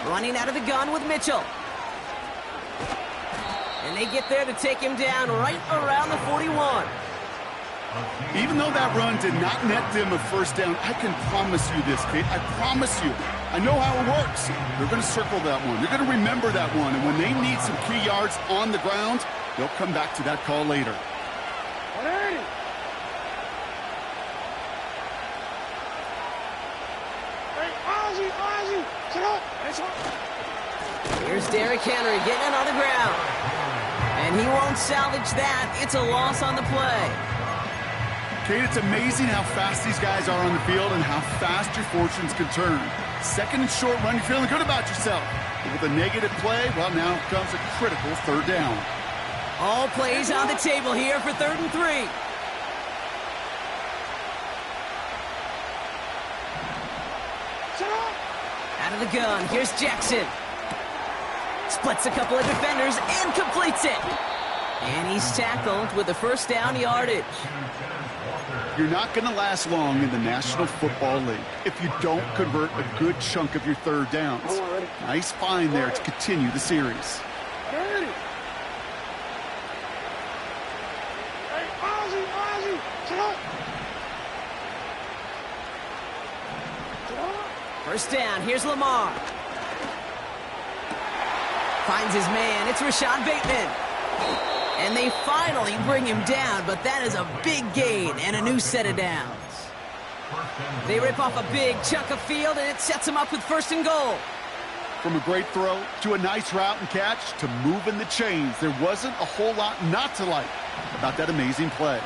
Running out of the gun with Mitchell. And they get there to take him down right around the 41. Even though that run did not net them a first down, I can promise you this, Kate. I promise you. I know how it works. They're going to circle that one. They're going to remember that one. And when they need some key yards on the ground, they'll come back to that call later. Here's Derrick Henry getting it on the ground. And he won't salvage that. It's a loss on the play. Kate, it's amazing how fast these guys are on the field and how fast your fortunes can turn. Second and short run, you're feeling good about yourself. But with a negative play, well, now comes a critical third down. All plays on the table here for 3rd and 3. Out of the gun, here's Jackson. Splits a couple of defenders and completes it. And he's tackled with the first down yardage. You're not going to last long in the National Football League if you don't convert a good chunk of your third downs. Nice find there to continue the series. First down, here's Lamar. Finds his man, it's Rashad Bateman. And they finally bring him down, but that is a big gain and a new set of downs. They rip off a big chunk of field, and it sets them up with 1st and goal. From a great throw to a nice route and catch to moving the chains, there wasn't a whole lot not to like about that amazing play.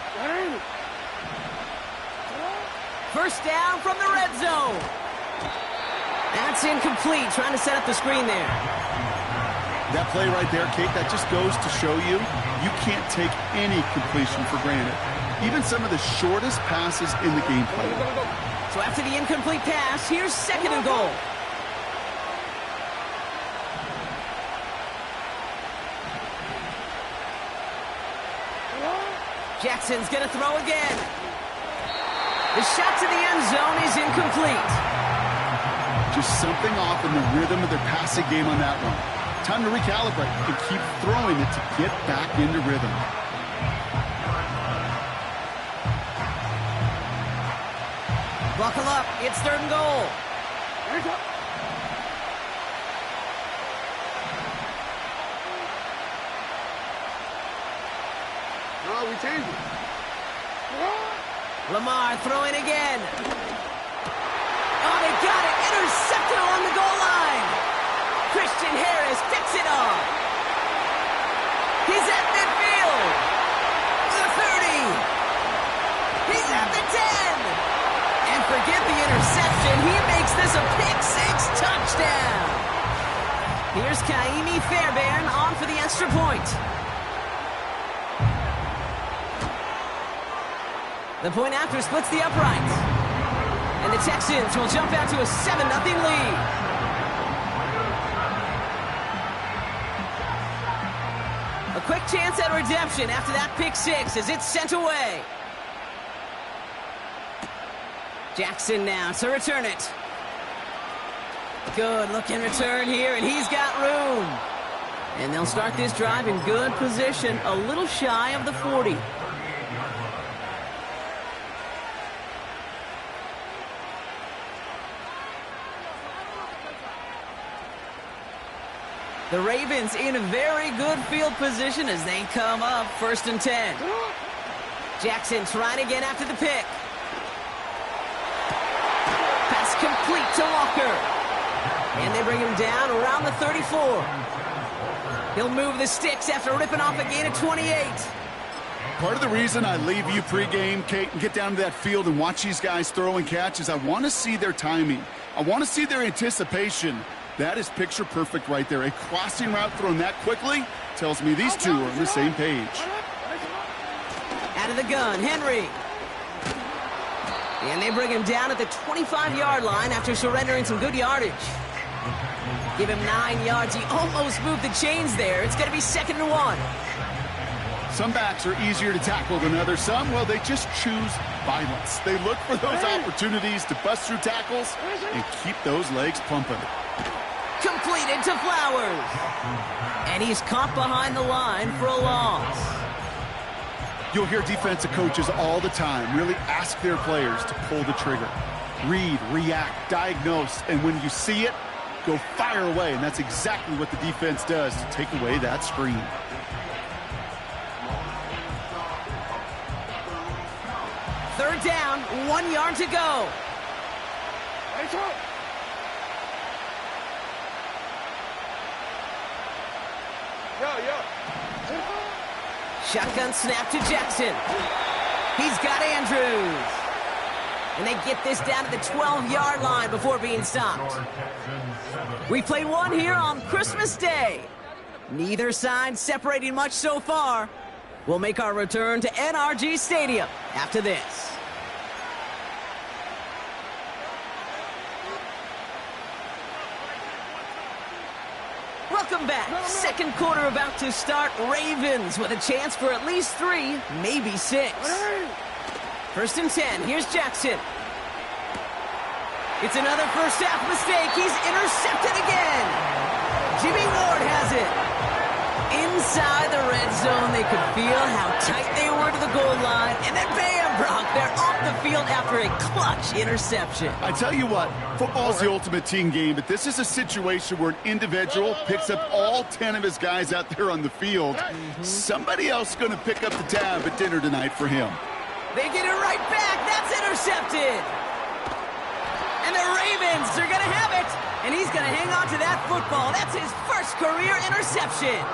First down from the red zone. That's incomplete, trying to set up the screen there. That play right there, Kate, that just goes to show you can't take any completion for granted. Even some of the shortest passes in the game plan. So after the incomplete pass, here's 2nd and goal. Jackson's going to throw again. The shot to the end zone is incomplete. Just something off in the rhythm of their passing game on that one. Time to recalibrate and keep throwing it to get back into rhythm. Buckle up. It's 3rd and goal. Oh, we changed it. Lamar throwing again. Oh, they got it. Intercepted along the goal line. Christian Harris picks it off. He's at midfield. The 30. He's at the 10. And forget the interception. He makes this a pick-6 touchdown. Here's Kaimi Fairbairn on for the extra point. The point after splits the uprights. And the Texans will jump out to a 7-0 lead. A quick chance at redemption after that pick-6 as it's sent away. Jackson now to return it. Good looking return here, and he's got room. And they'll start this drive in good position, a little shy of the 40. The Ravens in a very good field position as they come up 1st and 10. Jackson trying again after the pick. Pass complete to Walker. And they bring him down around the 34. He'll move the sticks after ripping off a gain of 28. Part of the reason I leave you pregame, Kate, and get down to that field and watch these guys throw and catch is I want to see their timing. I want to see their anticipation. That is picture perfect right there. A crossing route thrown that quickly tells me these two are on the same page. Out of the gun, Henry. And they bring him down at the 25-yard line after surrendering some good yardage. Give him 9 yards. He almost moved the chains there. It's going to be 2nd and 1. Some backs are easier to tackle than others. Some, well, they just choose violence. They look for those opportunities to bust through tackles and keep those legs pumping. Complete Completed to Flowers. And he's caught behind the line for a loss. You'll hear defensive coaches all the time really ask their players to pull the trigger. Read, react, diagnose, and when you see it, go fire away. And that's exactly what the defense does to take away that screen. Third down, 1 yard to go. Shotgun snap to Jackson. He's got Andrews. And they get this down to the 12-yard line before being stopped. We play one here on Christmas Day. Neither side separating much so far. We'll make our return to NRG Stadium after this. Welcome back. Second quarter about to start. Ravens with a chance for at least 3, maybe 6. First and 10. Here's Jackson. It's another first half mistake. He's intercepted again. Jimmy Ward has it. Inside the red zone, they could feel how tight they were to the goal line. And then bam, Brock, they're off the field after a clutch interception. I tell you what, football's the ultimate team game, but this is a situation where an individual picks up all 10 of his guys out there on the field. Somebody else is going to pick up the tab at dinner tonight for him. They get it right back. That's intercepted. And the Ravens are going to have it. And he's going to hang on to that football. That's his first career interception.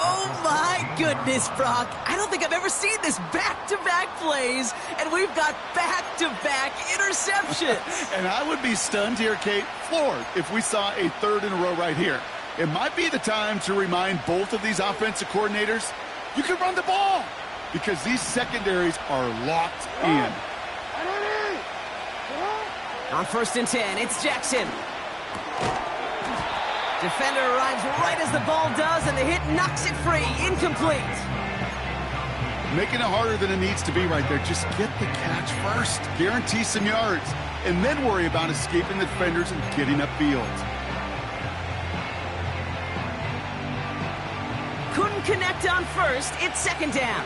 Oh, my goodness, Brock. I don't think I've ever seen this back-to-back plays, and we've got back-to-back interceptions. And I would be stunned here, Kate, floored, if we saw a third in a row right here. It might be the time to remind both of these offensive coordinators, you can run the ball, because these secondaries are locked in. On first and 10, it's Jackson. Defender arrives right as the ball does, and the hit knocks it free. Incomplete. Making it harder than it needs to be right there. Just get the catch first. Guarantee some yards. And then worry about escaping the defenders and getting upfield. Couldn't connect on first. It's second down.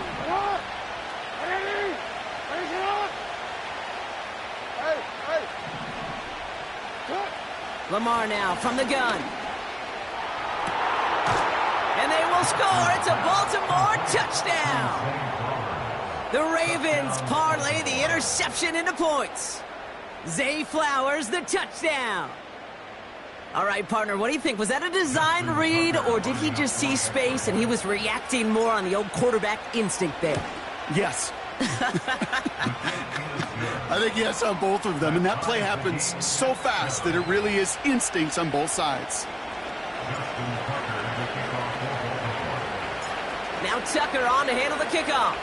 Lamar now from the gun. And they will score. It's a Baltimore touchdown. The Ravens parlay the interception into points. Zay Flowers, the touchdown. All right, partner, what do you think? Was that a design read, or did he just see space and he was reacting more on the old quarterback instinct there? Yes. I think yes on both of them, and that play happens so fast that it really is instincts on both sides. Now Tucker on to handle the kickoff.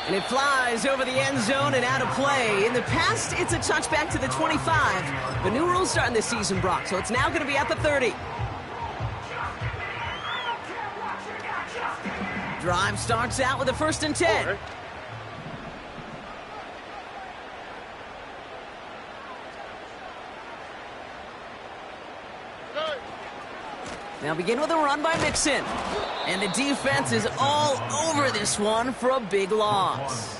And it flies over the end zone and out of play. In the past, it's a touchback to the 25. The new rules starting this season, Brock, so it's now going to be at the 30. Drive starts out with a first and 10. Okay. Now begin with a run by Mixon. And the defense is all over this one for a big loss.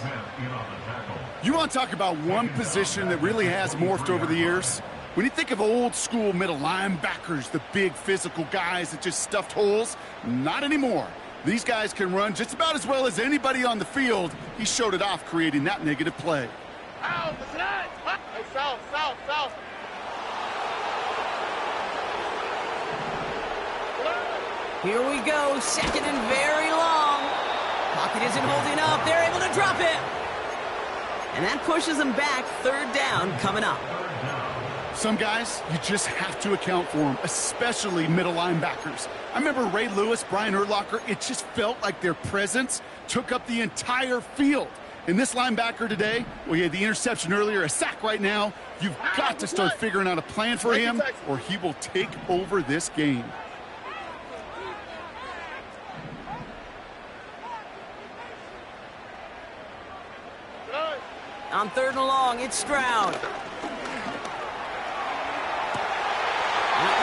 You want to talk about one position that really has morphed over the years? When you think of old school middle linebackers, the big physical guys that just stuffed holes, not anymore. These guys can run just about as well as anybody on the field. He showed it off creating that negative play. South. Here we go, second and very long. Pocket isn't holding up. They're able to drop it. And that pushes them back. Third down coming up. Some guys, you just have to account for them, especially middle linebackers. I remember Ray Lewis, Brian Urlacher, it just felt like their presence took up the entire field. And this linebacker today, well, he had the interception earlier, a sack right now. You've got to start figuring out a plan for him, or he will take over this game. On 3rd and long, it's Stroud. That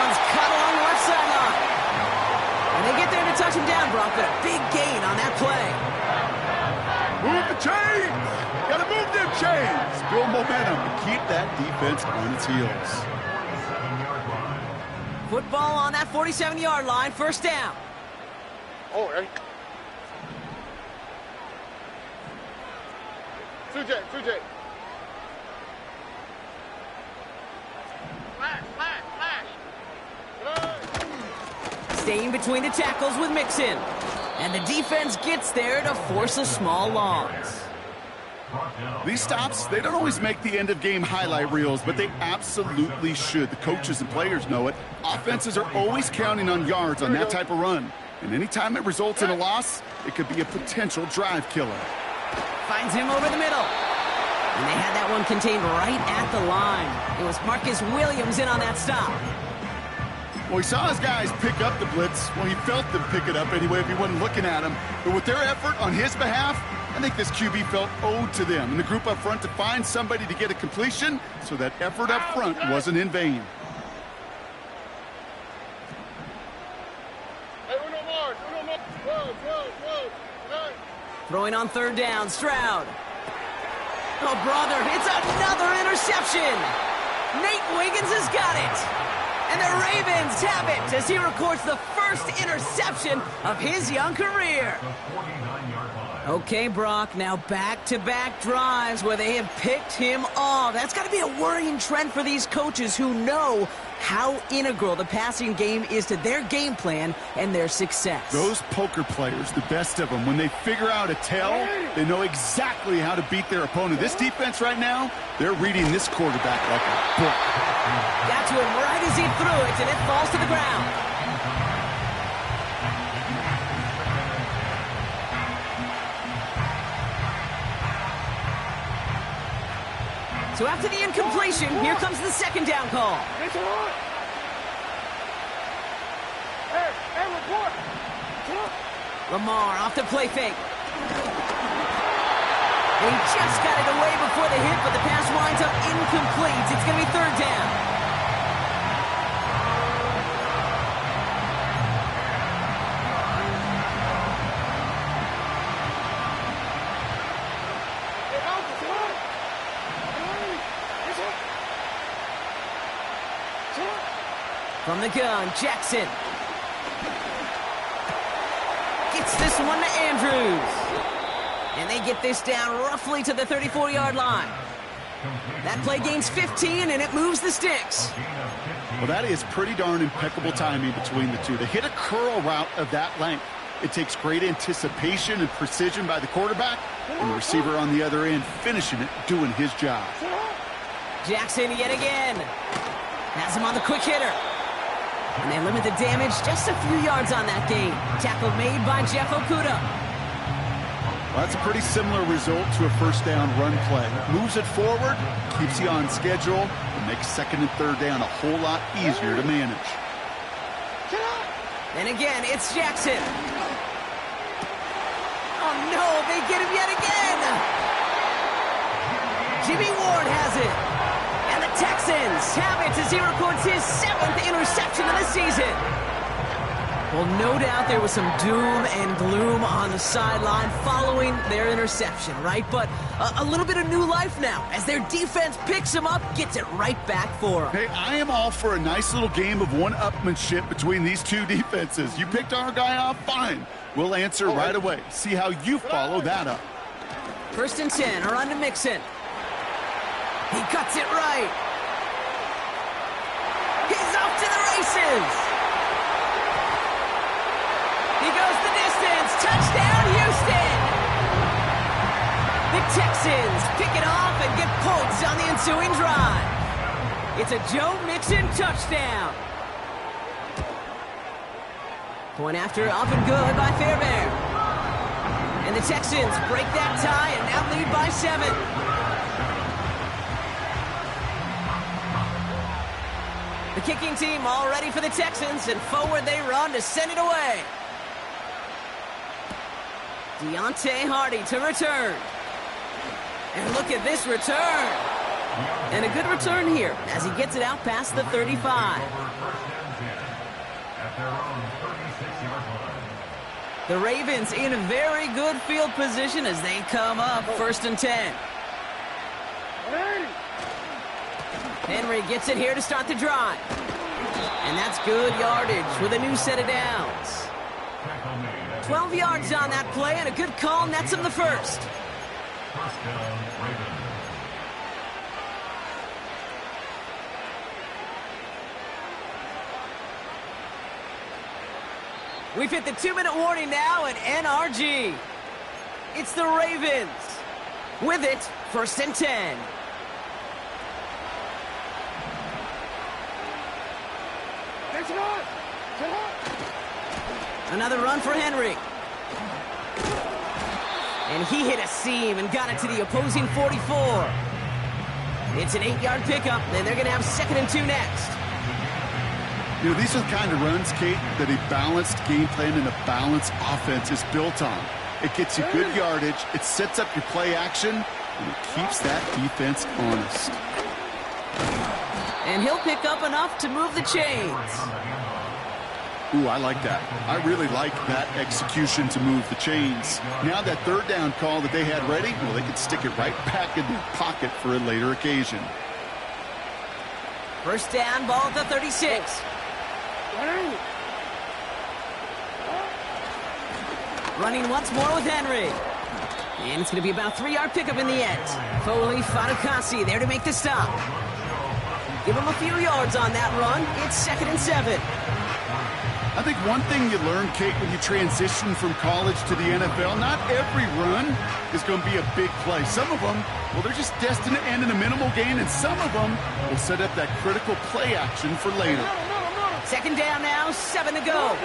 one's cut along the left sideline. And they get there to touch him down, Brock, but a big gain on that play. Move the chains! Gotta move them chains! Build momentum and keep that defense on its heels. Football on that 47-yard line, 1st down. Oh, hey. 2J. Staying between the tackles with Mixon. And the defense gets there to force a small loss. These stops, they don't always make the end-of-game highlight reels, but they absolutely should. The coaches and players know it. Offenses are always counting on yards on that type of run. And anytime it results in a loss, it could be a potential drive killer. Finds him over the middle. And they had that one contained right at the line. It was Marcus Williams in on that stop. Well, he saw his guys pick up the blitz. Well, he felt them pick it up anyway if he wasn't looking at him. But with their effort on his behalf, I think this QB felt owed to them and the group up front to find somebody to get a completion, so that effort up front wasn't in vain. Throwing on 3rd down, Stroud. Oh, brother, it's another interception. Nate Wiggins has got it. And the Ravens have it as he records the first interception of his young career. Okay, Brock, now back-to-back drives where they have picked him off. That's got to be a worrying trend for these coaches who know how integral the passing game is to their game plan and their success. Those poker players, the best of them, when they figure out a tell, they know exactly how to beat their opponent. This defense right now, they're reading this quarterback like a book. Got to him right as he threw it, and it falls to the ground. So after the incompletion, here comes the 2nd down call. Lamar off the play fake. And he just got it away before the hit, but the pass winds up incomplete. It's going to be 3rd down. From the gun, Jackson. Gets this one to Andrews. And they get this down roughly to the 34-yard line. That play gains 15, and it moves the sticks. Well, that is pretty darn impeccable timing between the two. To hit a curl route of that length, it takes great anticipation and precision by the quarterback, and the receiver on the other end finishing it, doing his job. Jackson yet again. Has him on the quick hitter. And they limit the damage just a few yards on that gain. Tackle made by Jeff Okudah. Well, that's a pretty similar result to a 1st down run play. Moves it forward, keeps you on schedule, and makes 2nd and 3rd down a whole lot easier to manage. And again, it's Jackson. Oh no, they get him yet again. Jimmy Ward has it. And the Texans have it as he records his 7th interception of the season. Well, no doubt there was some doom and gloom on the sideline following their interception, right? But a little bit of new life now as their defense picks him up, gets it right back for them. Hey, I am all for a nice little game of one-upmanship between these two defenses. You picked our guy off, fine. We'll answer right away. See how you follow that up. 1st and 10, around to Mixon. He cuts it right. He's off to the races. He goes the distance. Touchdown, Houston. The Texans pick it off and get points on the ensuing drive. It's a Joe Mixon touchdown. Point after up and good by Fairbairn. And the Texans break that tie and now lead by 7. The kicking team all ready for the Texans, and forward they run to send it away. Deontay Hardy to return. And look at this return. And a good return here as he gets it out past the 35. The Ravens in a very good field position as they come up 1st and 10. Henry gets it here to start the drive. And that's good yardage with a new set of downs. 12 yards on that play and a good call nets him the first. First down, Ravens. We've hit the 2-minute warning now at NRG. It's the Ravens. With it, 1st and 10. Another run for Henry. And he hit a seam and got it to the opposing 44. It's an 8-yard pickup, and they're going to have 2nd and 2 next. You know, these are the kind of runs, Kate, that a balanced game plan and a balanced offense is built on. It gets you good yardage, it sets up your play action, and it keeps that defense honest. And he'll pick up enough to move the chains. Ooh, I like that. I really like that execution to move the chains. Now that 3rd down call that they had ready, well, they can stick it right back in their pocket for a later occasion. 1st down, ball at the 36. Running once more with Henry. And it's going to be about a 3-yard pickup in the end. Foley, Fatukasi there to make the stop. Give him a few yards on that run. It's 2nd and 7. I think one thing you learn, Kate, when you transition from college to the NFL, not every run is going to be a big play. Some of them, well, they're just destined to end in a minimal gain, and some of them will set up that critical play action for later. 2nd down now, 7 to go.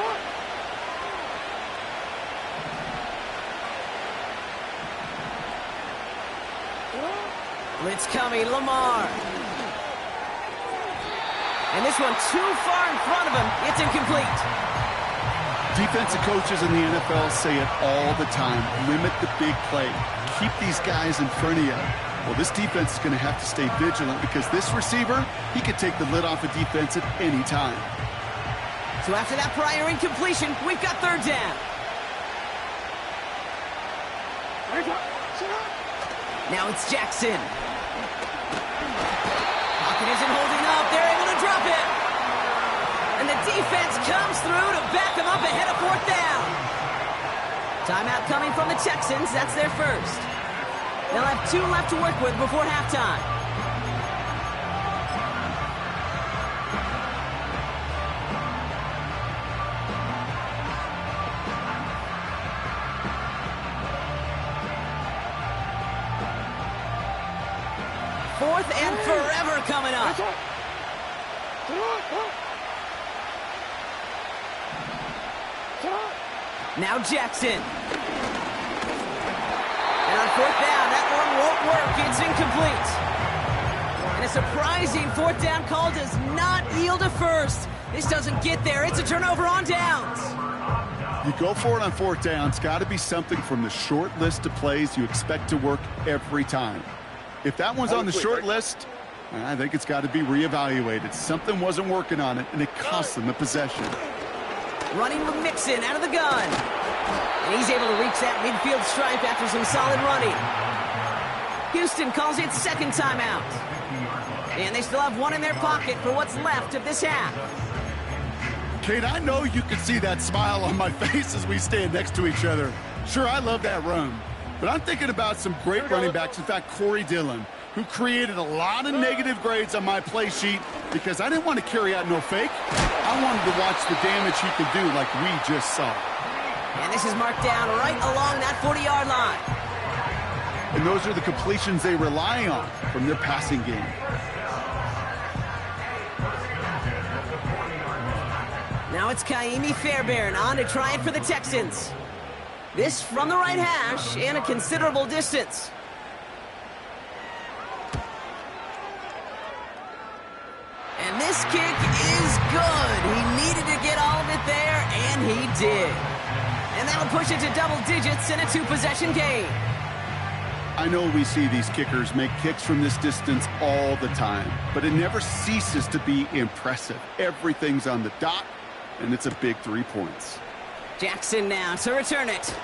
Blitz coming, Lamar. And this one too far in front of him. It's incomplete. Defensive coaches in the NFL say it all the time. Limit the big play. Keep these guys in front of you. Well, this defense is going to have to stay vigilant because this receiver, he could take the lid off a defense at any time. So after that prior incompletion, we've got 3rd down. Now it's Jackson. Pocket isn't holding up. They're able to drop it. And the defense comes through to back them up ahead of 4th down. Timeout coming from the Texans. That's their first. They'll have 2 left to work with before halftime. Fourth and forever coming up. Now Jackson. And on 4th down, that one won't work. It's incomplete. And a surprising 4th down call does not yield a first. This doesn't get there. It's a turnover on downs. You go for it on 4th down. It's got to be something from the short list of plays you expect to work every time. If that one's on the short list, I think it's got to be reevaluated. Something wasn't working on it, and it cost them the possession. Running with Mixon out of the gun. And he's able to reach that midfield stripe after some solid running. Houston calls it 2nd timeout. And they still have 1 in their pocket for what's left of this half. Kate, I know you can see that smile on my face as we stand next to each other. Sure, I love that run. But I'm thinking about some great running backs. In fact, Corey Dillon, who created a lot of negative grades on my play sheet because I didn't want to carry out no fake. I wanted to watch the damage he could do like we just saw. And this is marked down right along that 40-yard line. And those are the completions they rely on from their passing game. Now it's Kaimi Fairbairn on to try it for the Texans. This from the right hash and a considerable distance. And this kick is good. He needed to get all of it there, and he did. And that'll push it to double digits in a 2-possession game. I know we see these kickers make kicks from this distance all the time, but it never ceases to be impressive. Everything's on the dot, and it's a big 3 points. Jackson now to return it.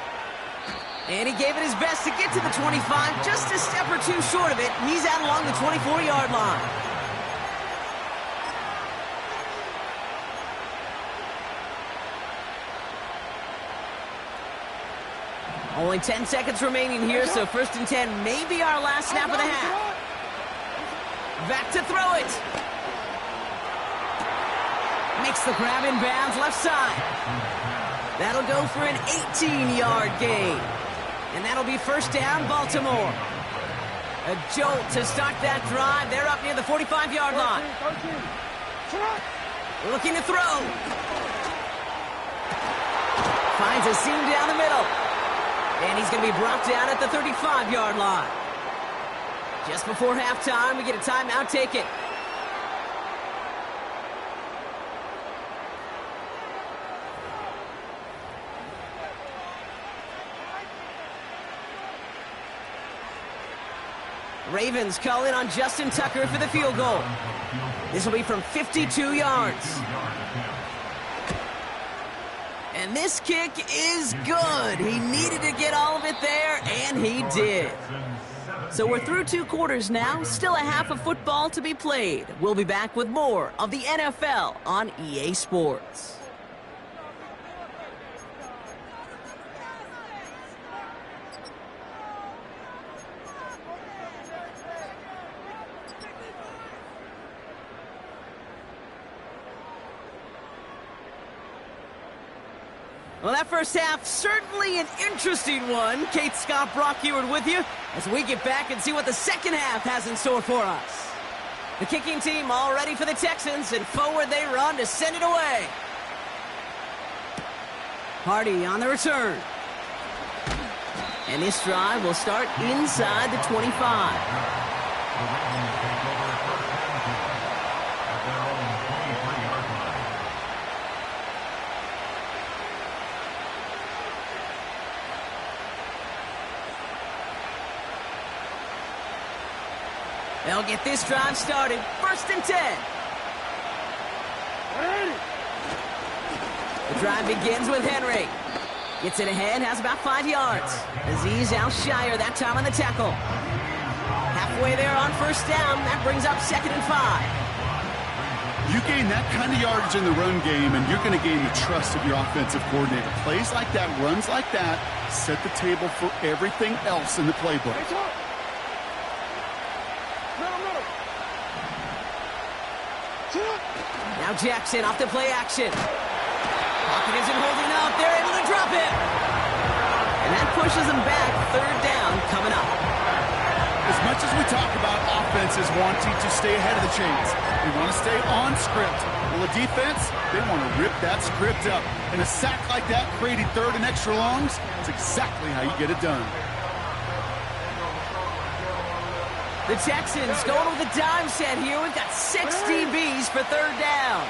And he gave it his best to get to the 25, just a step or two short of it. He's out along the 24-yard line. Only 10 seconds remaining here, so 1st and 10 may be our last snap of the half. Back to throw it. Makes the grab in bounds left side. That'll go for an 18-yard gain. And that'll be 1st down, Baltimore. A jolt to start that drive. They're up near the 45-yard line. Looking to throw. Finds a seam down the middle. And he's going to be brought down at the 35-yard line. Just before halftime, we get a timeout. Take it. Ravens call in on Justin Tucker for the field goal. This will be from 52 yards. And this kick is good. He needed to get all of it there, and he did. So we're through 2 quarters now. Still a half of football to be played. We'll be back with more of the NFL on EA Sports. Well, that first half, certainly an interesting one. Kate Scott, Brock Ewart with you as we get back and see what the second half has in store for us. The kicking team all ready for the Texans, and forward they run to send it away. Hardy on the return. And this drive will start inside the 25. They'll get this drive started. 1st and 10. The drive begins with Henry. Gets it ahead, has about 5 yards. Azeez Al-Shire that time on the tackle. Halfway there on 1st down. That brings up 2nd and 5. You gain that kind of yardage in the run game, and you're going to gain the trust of your offensive coordinator. Plays like that, runs like that, set the table for everything else in the playbook. Now Jackson off the play action. Pocket isn't holding up. They're able to drop it. And that pushes them back. 3rd down coming up. As much as we talk about offenses wanting to stay ahead of the chains, they want to stay on script. Well, the defense, they want to rip that script up. And a sack like that, creating 3rd and extra longs, that's exactly how you get it done. The Texans going with a dime set here. We've got 6 DBs for 3rd down.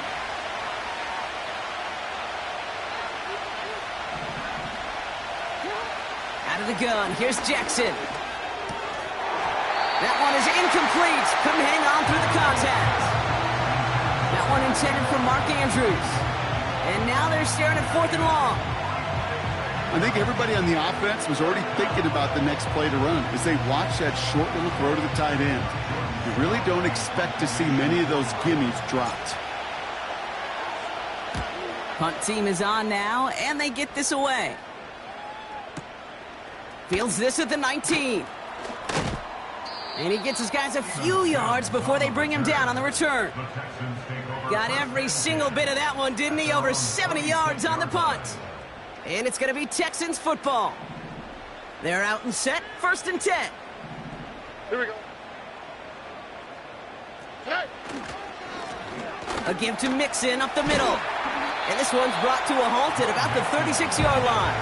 Out of the gun, here's Jackson. That one is incomplete. Couldn't hang on through the contact. That one intended for Mark Andrews. And now they're staring at 4th and long. I think everybody on the offense was already thinking about the next play to run as they watch that short little throw to the tight end. You really don't expect to see many of those gimmies dropped. Punt team is on now, and they get this away. Fields this at the 19. And he gets his guys a few yards before they bring him down on the return. Got every single bit of that one, didn't he? Over 70 yards on the punt. And it's going to be Texans football. They're out and set. 1st and 10. Here we go. A give to Mixon up the middle. And this one's brought to a halt at about the 36-yard line.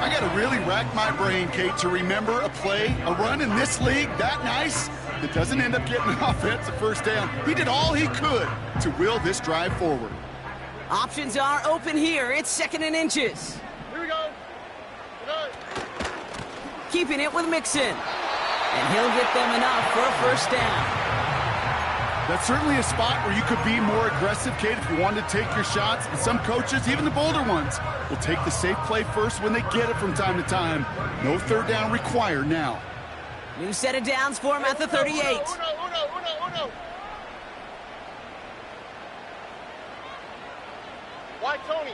I got to really rack my brain, Kate, to remember a play, a run in this league that nice that doesn't end up getting an offensive 1st down. He did all he could to will this drive forward. Options are open here. It's 2nd and inches. Here we go. keeping it with Mixon. And he'll get them enough for a first down. That's certainly a spot where you could be more aggressive, Kate, if you wanted to take your shots. And some coaches, even the bolder ones, will take the safe play first when they get it from time to time. No third down required now. New set of downs for him at the 38. Uno. Why Tony?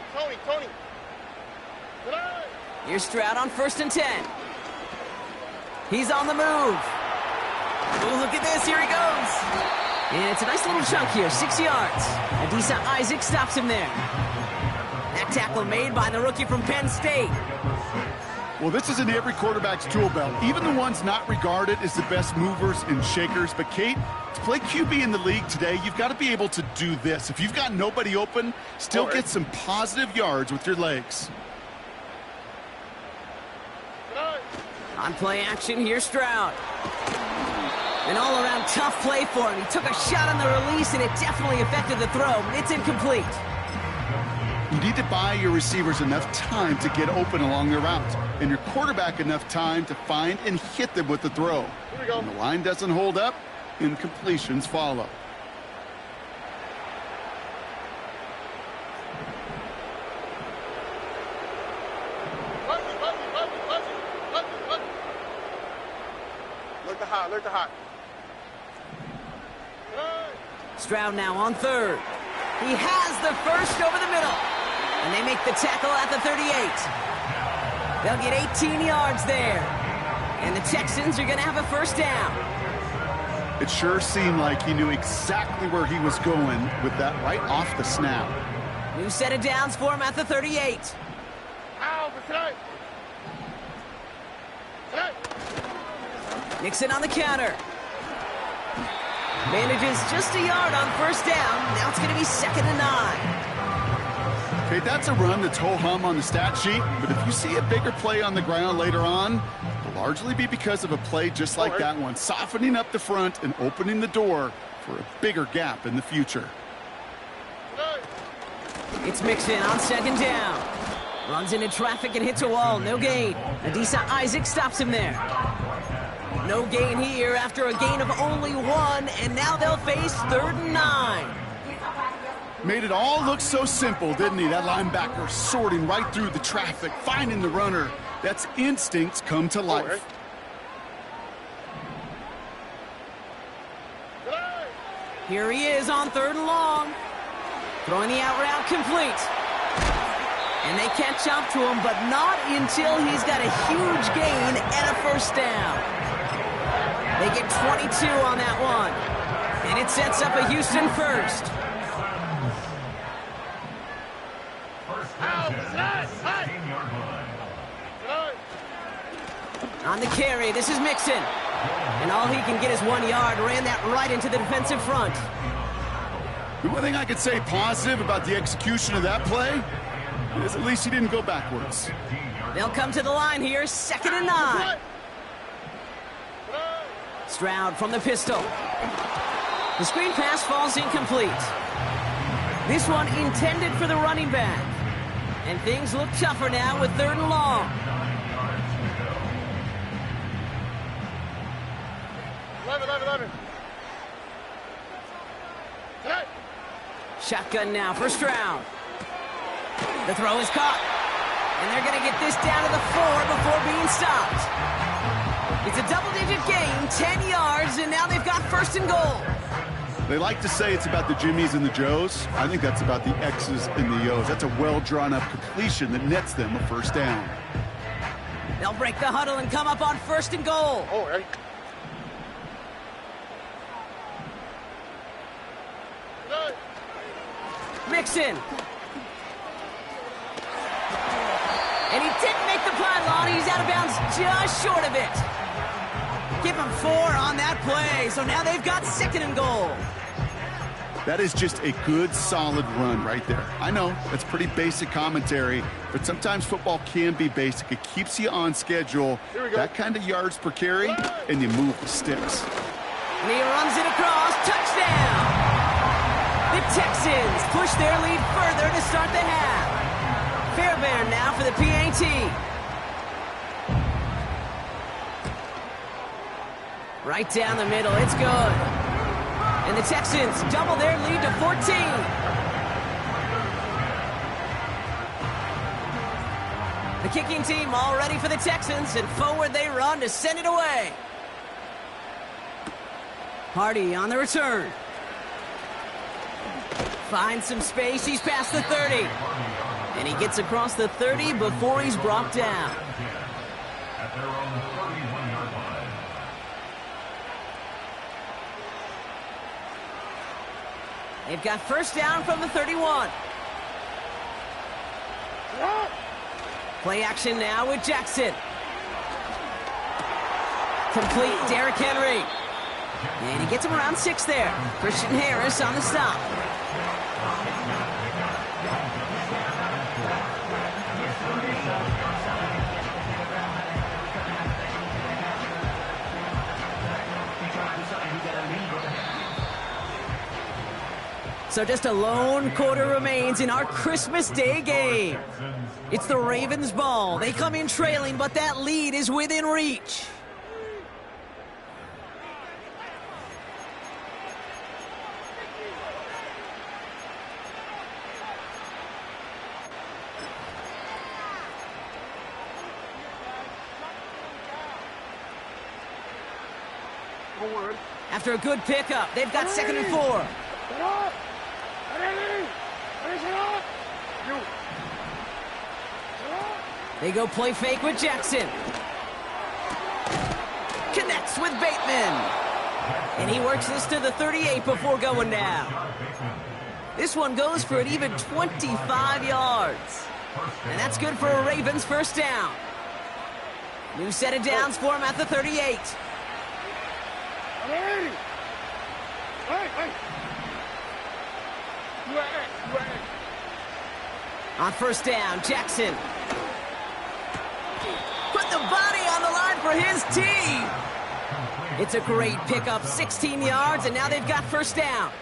Here's Stroud on 1st and 10. He's on the move. Oh, look at this. Here he goes. And it's a nice little chunk here, 6 yards. Adisa Isaac stops him there. That tackle made by the rookie from Penn State. Well, this is in every quarterback's tool belt, even the ones not regarded as the best movers and shakers. But, Kate, to play QB in the league today, you've got to be able to do this. If you've got nobody open, still get some positive yards with your legs. On play action, here's Stroud. An all-around tough play for him. He took a shot on the release, and it definitely affected the throw. It's incomplete. You need to buy your receivers enough time to get open along their route, and your quarterback enough time to find and hit them with the throw. When the line doesn't hold up, incompletions follow. Alert the hot. Stroud now on 3rd. He has the first over the middle. And they make the tackle at the 38. They'll get 18 yards there. And the Texans are going to have a first down. It sure seemed like he knew exactly where he was going with that right off the snap. New set of downs for him at the 38. Mixon on the counter. Manages just a yard on 1st down. Now it's going to be 2nd and 9. Okay, that's a run that's ho-hum on the stat sheet, but if you see a bigger play on the ground later on, it'll largely be because of a play just like that one, softening up the front and opening the door for a bigger gap in the future. It's Mixon on 2nd down. Runs into traffic and hits a wall. No gain. Adisa Isaac stops him there. No gain here after a gain of only 1, and now they'll face 3rd and 9. Made it all look so simple, didn't he? That linebacker sorting right through the traffic, finding the runner. That's instincts come to life. Here he is on 3rd and long. Throwing the out route complete. And they catch up to him, but not until he's got a huge gain and a first down. They get 22 on that one. And it sets up a Houston first. On the carry, this is Mixon. And all he can get is 1 yard. Ran that right into the defensive front. The one thing I could say positive about the execution of that play is at least he didn't go backwards. They'll come to the line here, 2nd and 9. Stroud from the pistol. The screen pass falls incomplete. This one intended for the running back. And things look tougher now with 3rd and long. 11. Shotgun now for Stroud. The throw is caught. And they're going to get this down to the 4 before being stopped. It's a double-digit gain, 10 yards, and now they've got 1st and goal. They like to say it's about the Jimmies and the Joes. I think that's about the X's and the O's. That's a well-drawn-up completion that nets them a first down. They'll break the huddle and come up on 1st and goal. Mixon. And he didn't make the pylon. He's out of bounds just short of it. Give him 4 on that play. So now they've got 2nd and goal. That is just a good, solid run right there. I know, that's pretty basic commentary, but sometimes football can be basic. It keeps you on schedule, that kind of yards per carry, and you move the sticks. And he runs it across. Touchdown! The Texans push their lead further to start the half. Fairbairn now for the PAT. Right down the middle. It's good. And the Texans double their lead to 14. The kicking team all ready for the Texans, and forward they run to send it away. Hardy on the return. Finds some space. He's past the 30. And he gets across the 30 before he's brought down. At their own 31-yard line. They've got first down from the 31. Play action now with Jackson. Complete Derrick Henry. And he gets him around 6 there. Christian Harris on the stop. So just a lone quarter remains in our Christmas Day game. It's the Ravens' ball. They come in trailing, but that lead is within reach. After a good pickup, they've got 2nd and 4. They go play fake with Jackson. Connects with Bateman. And he works this to the 38 before going down. This one goes for an even 25 yards. And that's good for a Ravens first down. New set of downs for him at the 38. On first down, Jackson. Put the body on the line for his team. It's a great pickup, 16 yards, and now they've got first down.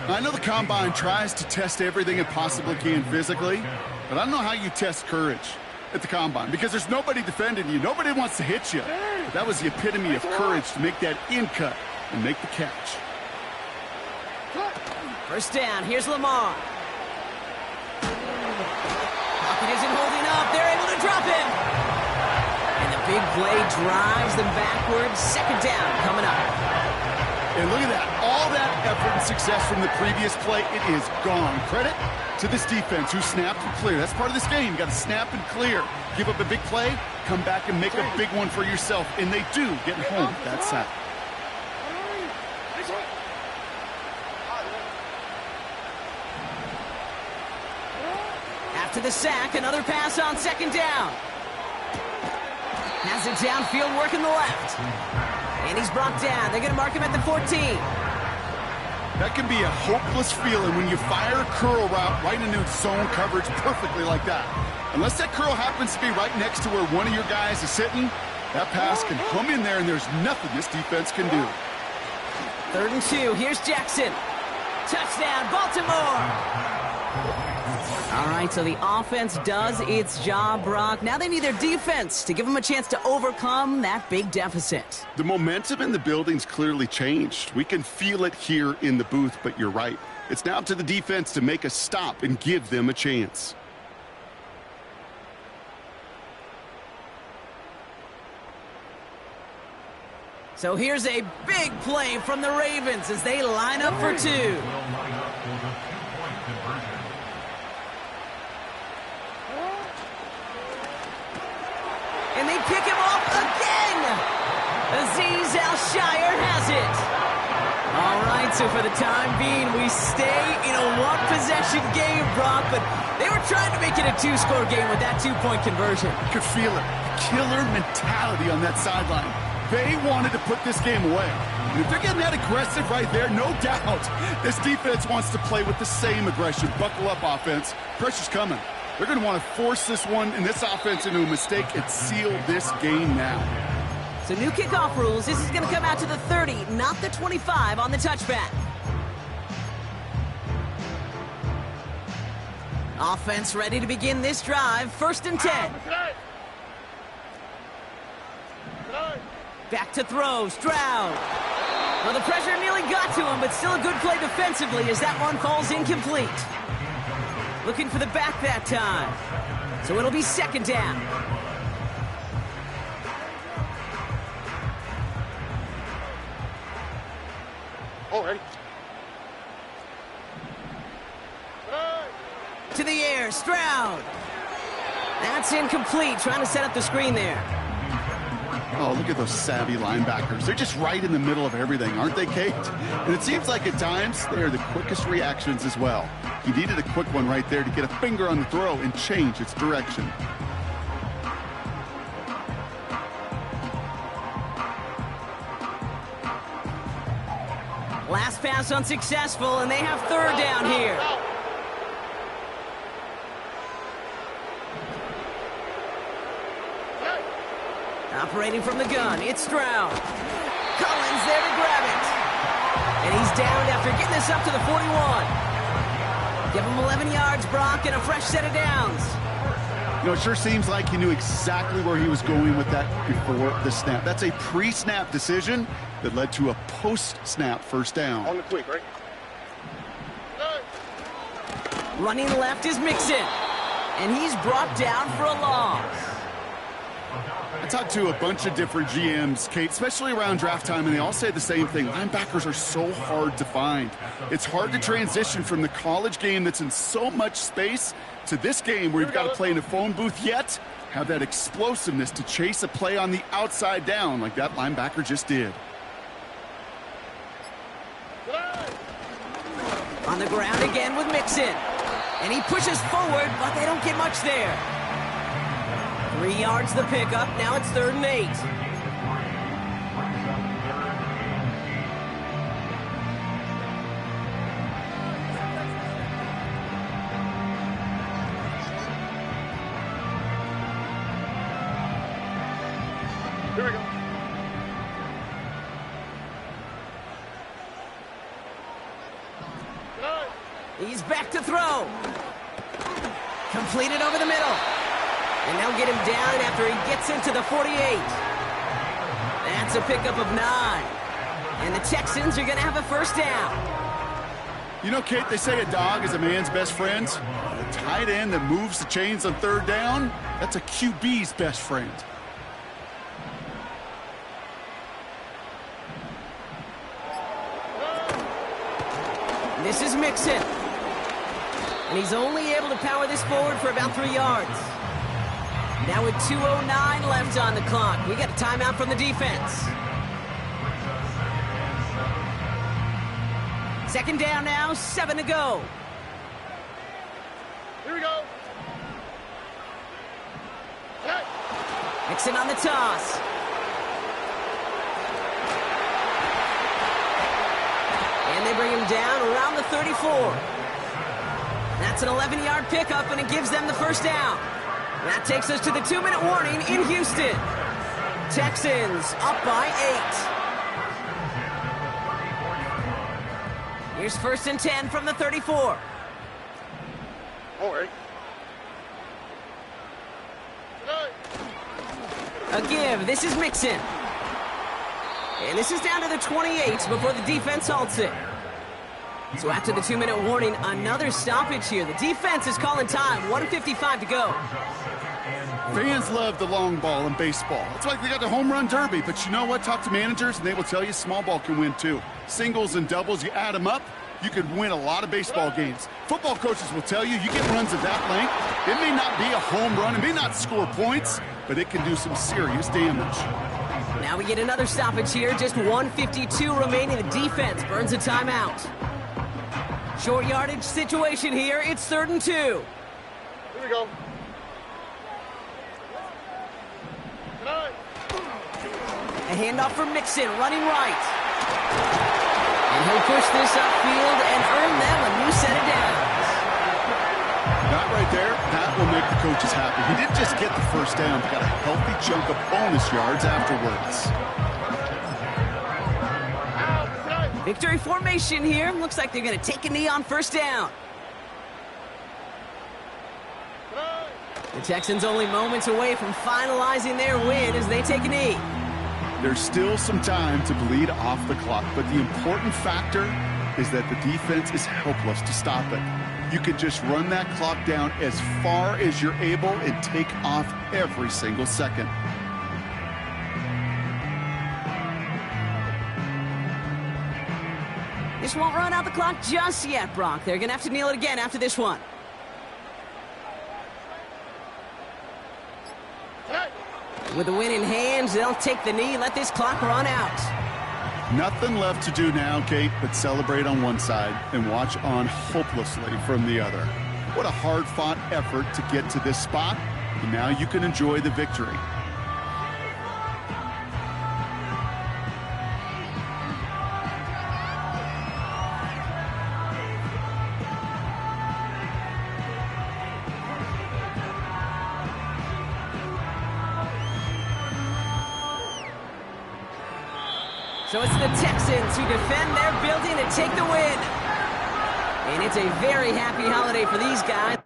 I know the Combine tries to test everything it possibly can physically, but I don't know how you test courage at the Combine, because there's nobody defending you. Nobody wants to hit you. But that was the epitome of courage to make that in cut and make the catch. First down, here's Lamar. Pocket isn't holding up. They're able to drop him. And the big play drives them backwards. Second down coming up. And look at that. All that effort and success from the previous play, it is gone. Credit to this defense who snapped and cleared. That's part of this game. You got to snap and clear. Give up a big play, come back and make a big one for yourself. And they do get home that sack. After the sack, another pass on second down. Has it downfield, working the left. And he's brought down. They're going to mark him at the 14. That can be a hopeless feeling when you fire a curl route right into zone coverage perfectly like that. Unless that curl happens to be right next to where one of your guys is sitting, that pass can come in there and there's nothing this defense can do. 3rd and 2. Here's Jackson. Touchdown, Baltimore. All right, so the offense does its job, Brock. Now they need their defense to give them a chance to overcome that big deficit. The momentum in the building's clearly changed. We can feel it here in the booth, but you're right. It's now up to the defense to make a stop and give them a chance. So here's a big play from the Ravens as they line up for 2. And they pick him off again. Azeez Al-Shaair has it. All right, so for the time being, we stay in a one-possession game, Brock, but they were trying to make it a 2-score game with that 2-point conversion. You could feel it. Killer mentality on that sideline. They wanted to put this game away. And if they're getting that aggressive right there, no doubt, this defense wants to play with the same aggression. Buckle up, offense. Pressure's coming. They're going to want to force this one and this offense into a mistake and seal this game now. So new kickoff rules. This is going to come out to the 30, not the 25 on the touchback. Offense ready to begin this drive. 1st and 10. Back to throw, Stroud. Well, the pressure nearly got to him, but still a good play defensively as that one falls incomplete. Looking for the back that time. So it'll be second down. Oh, ready. To the air, Stroud. That's incomplete, trying to set up the screen there. Oh, look at those savvy linebackers. They're just right in the middle of everything, aren't they, Kate? And it seems like at times they are the quickest reactions as well. He needed a quick one right there to get a finger on the throw and change its direction. Last pass unsuccessful, and they have third down here. Operating from the gun, it's Stroud. Collins there to grab it. And he's downed after getting this up to the 41. Give him 11 yards, Brock, and a fresh set of downs. You know, it sure seems like he knew exactly where he was going with that before the snap. That's a pre-snap decision that led to a post-snap first down. On the quick, right? Running left is Mixon. And he's brought down for a loss. I talked to a bunch of different GMs, Kate, especially around draft time, and they all say the same thing. Linebackers are so hard to find. It's hard to transition from the college game that's in so much space to this game where you've got to play in a phone booth, yet have that explosiveness to chase a play on the outside down like that linebacker just did. On the ground again with Mixon. And he pushes forward, but they don't get much there. 3 yards the pickup. Now it's 3rd and 8. Here we go. He's back to throw. Completed over the middle. And they'll get him down after he gets into the 48. That's a pickup of 9. And the Texans are going to have a first down. You know, Kate, they say a dog is a man's best friend. The tight end that moves the chains on 3rd down, that's a QB's best friend. This is Mixon. And he's only able to power this forward for about 3 yards. Now with 2:09 left on the clock, we got a timeout from the defense. Second down now, 7 to go. Here we go. Hey. Mixon on the toss. And they bring him down around the 34. That's an 11-yard pickup, and it gives them the first down. That takes us to the 2-minute warning in Houston. Texans up by 8. Here's 1st and 10 from the 34. All right. A give. This is Mixon. And this is down to the 28 before the defense halts it. So after the 2-minute warning, another stoppage here. The defense is calling time. 1:55 to go. Fans love the long ball in baseball. It's like they got the home run derby, but you know what? Talk to managers, and they will tell you small ball can win too. Singles and doubles, you add them up, you could win a lot of baseball games. Football coaches will tell you, you get runs of that length, it may not be a home run, it may not score points, but it can do some serious damage. Now we get another stoppage here. Just 1:52 remaining. The defense burns a timeout. Short yardage situation here. It's 3rd and 2. Here we go. A handoff for Mixon, running right. And he'll push this upfield and earn them a new set of downs. That right there, that will make the coaches happy. He didn't just get the first down, but got a healthy chunk of bonus yards afterwards. Victory formation here. Looks like they're going to take a knee on 1st down. The Texans only moments away from finalizing their win as they take a knee. There's still some time to bleed off the clock, but the important factor is that the defense is helpless to stop it. You can just run that clock down as far as you're able and take off every single second. This won't run out the clock just yet, Brock. They're going to have to kneel it again after this one. With the win in hand, they'll take the knee, let this clock run out. Nothing left to do now, Kate, but celebrate on one side and watch on hopelessly from the other. What a hard-fought effort to get to this spot, and now you can enjoy the victory. So it's the Texans who defend their building and take the win. And it's a very happy holiday for these guys.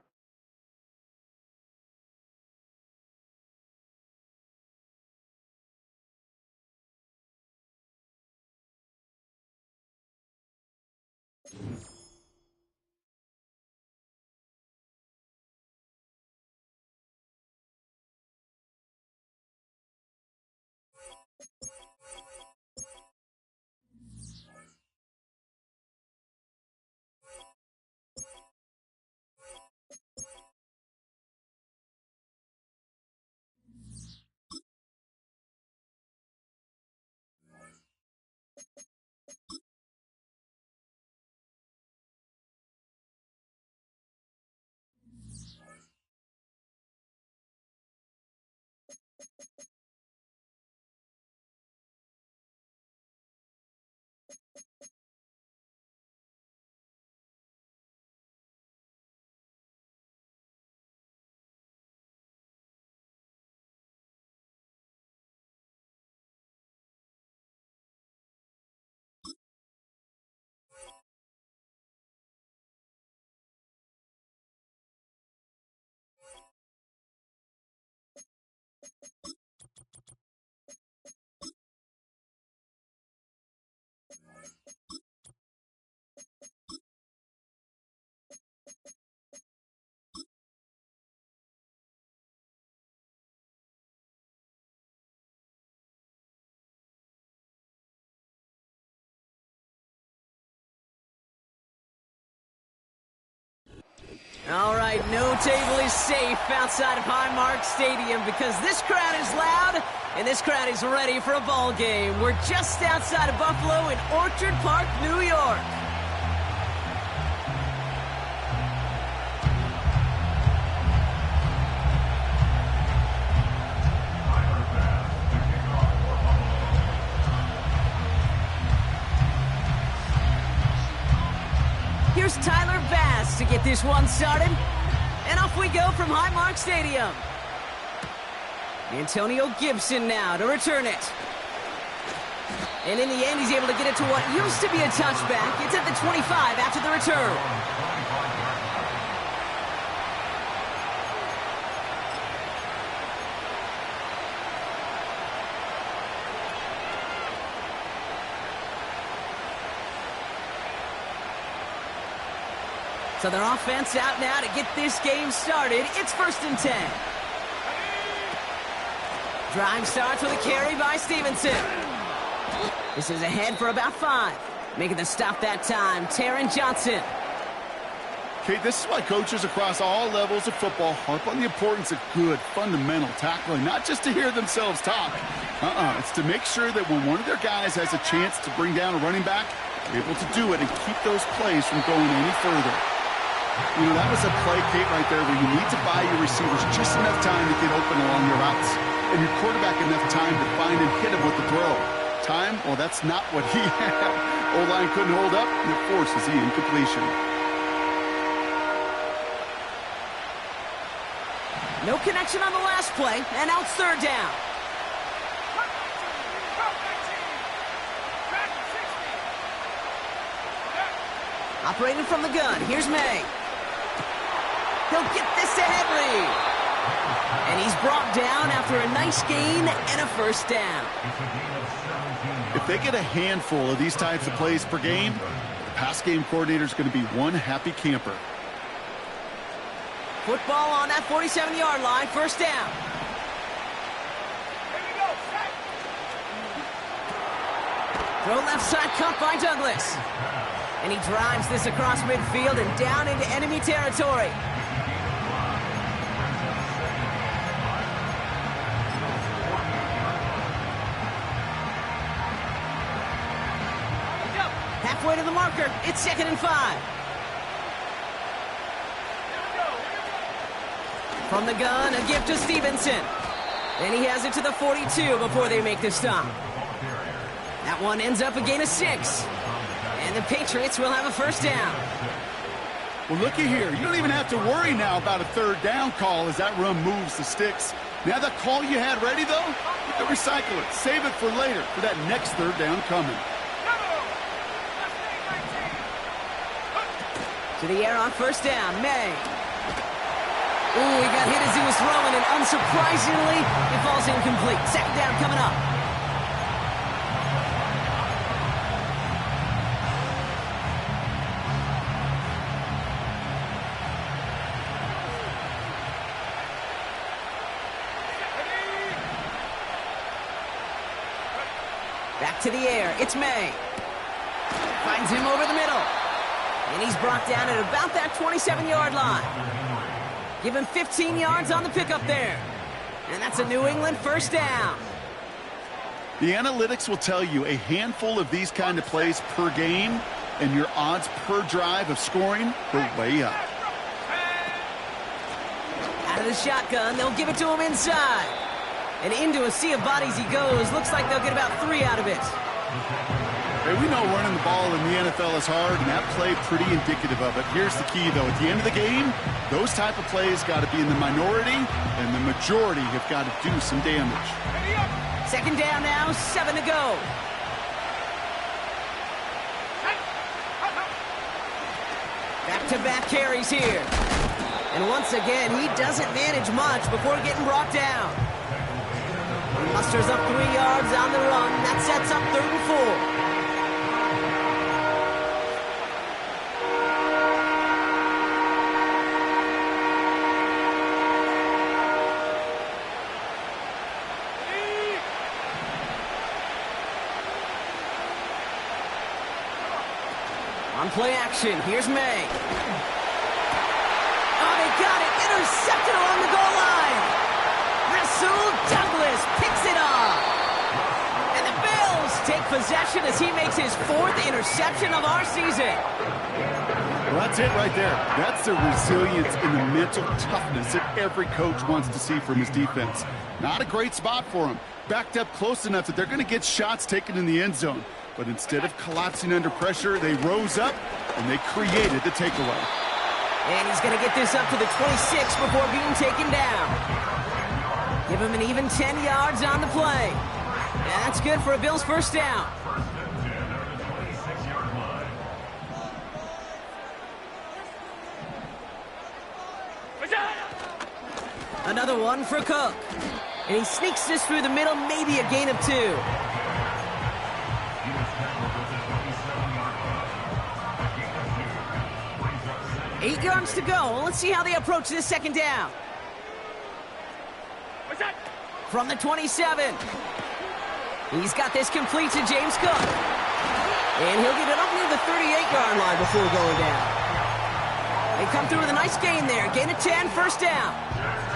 All right, no table is safe outside of Highmark Stadium because this crowd is loud and this crowd is ready for a ball game. We're just outside of Buffalo in Orchard Park, New York. Here's Tyler Bass to get this one started. And off we go from Highmark Stadium. Antonio Gibson now to return it. And in the end, he's able to get it to what used to be a touchback. It's at the 25 after the return. So their offense out now to get this game started. It's 1st and 10. Drive starts with a carry by Stevenson. This is ahead for about 5. Making the stop that time, Taron Johnson. Okay, this is why coaches across all levels of football harp on the importance of good, fundamental tackling, not just to hear themselves talk. It's to make sure that when one of their guys has a chance to bring down a running back, they're able to do it and keep those plays from going any further. You know, that was a play, Kate, right there where you need to buy your receivers just enough time to get open along your routes, and your quarterback enough time to find and hit him with the throw. Time? Well, that's not what he had. O-line couldn't hold up, and it forces the incompletion. No connection on the last play, and now it's 3rd down. Operating from the gun, here's May. He'll get this to Henry. And he's brought down after a nice gain and a first down. If they get a handful of these types of plays per game, the pass game coordinator is going to be one happy camper. Football on that 47-yard line, first down. Throw left side cut by Douglas. And he drives this across midfield and down into enemy territory. Halfway to the marker, it's 2nd and 5. From the gun, a gift to Stevenson. And he has it to the 42 before they make the stop. That one ends up a gain of 6. And the Patriots will have a first down. Well, looky here. You don't even have to worry now about a third down call as that run moves the sticks. Now that call you had ready, though, you can recycle it. Save it for later for that next third down coming. To the air on first down, May. Ooh, he got hit as he was throwing, and unsurprisingly, it falls incomplete. Second down coming up. Back to the air, it's May. Finds him over the middle. And he's brought down at about that 27-yard line. Give him 15 yards on the pickup there. And that's a New England first down. The analytics will tell you a handful of these kind of plays per game, and your odds per drive of scoring go way up. Out of the shotgun, they'll give it to him inside. And into a sea of bodies he goes. Looks like they'll get about 3 out of it. Hey, we know running the ball in the NFL is hard, and that play pretty indicative of it. Here's the key, though. At the end of the game, those type of plays got to be in the minority, and the majority have got to do some damage. Second down now, 7 to go. Back-to-back carries here. And once again, he doesn't manage much before getting brought down. He musters up 3 yards on the run. That sets up 3rd and 4. On play action, here's May. Oh, they got it! Intercepted along the goal line! Rasul Douglas picks it off! And the Bills take possession as he makes his 4th interception of our season. Well, that's it right there. That's the resilience and the mental toughness that every coach wants to see from his defense. Not a great spot for him. Backed up close enough that they're going to get shots taken in the end zone. But instead of collapsing under pressure, they rose up and they created the takeaway. And he's going to get this up to the 26 before being taken down. Give him an even 10 yards on the play. And that's good for a Bills first down. Another one for Cook. And he sneaks this through the middle, maybe a gain of 2. 8 yards to go. Let's see how they approach this second down. From the 27. He's got this complete to James Cook. And he'll get it up near the 38-yard line before going down. They come through with a nice gain there. Gain of 10, first down.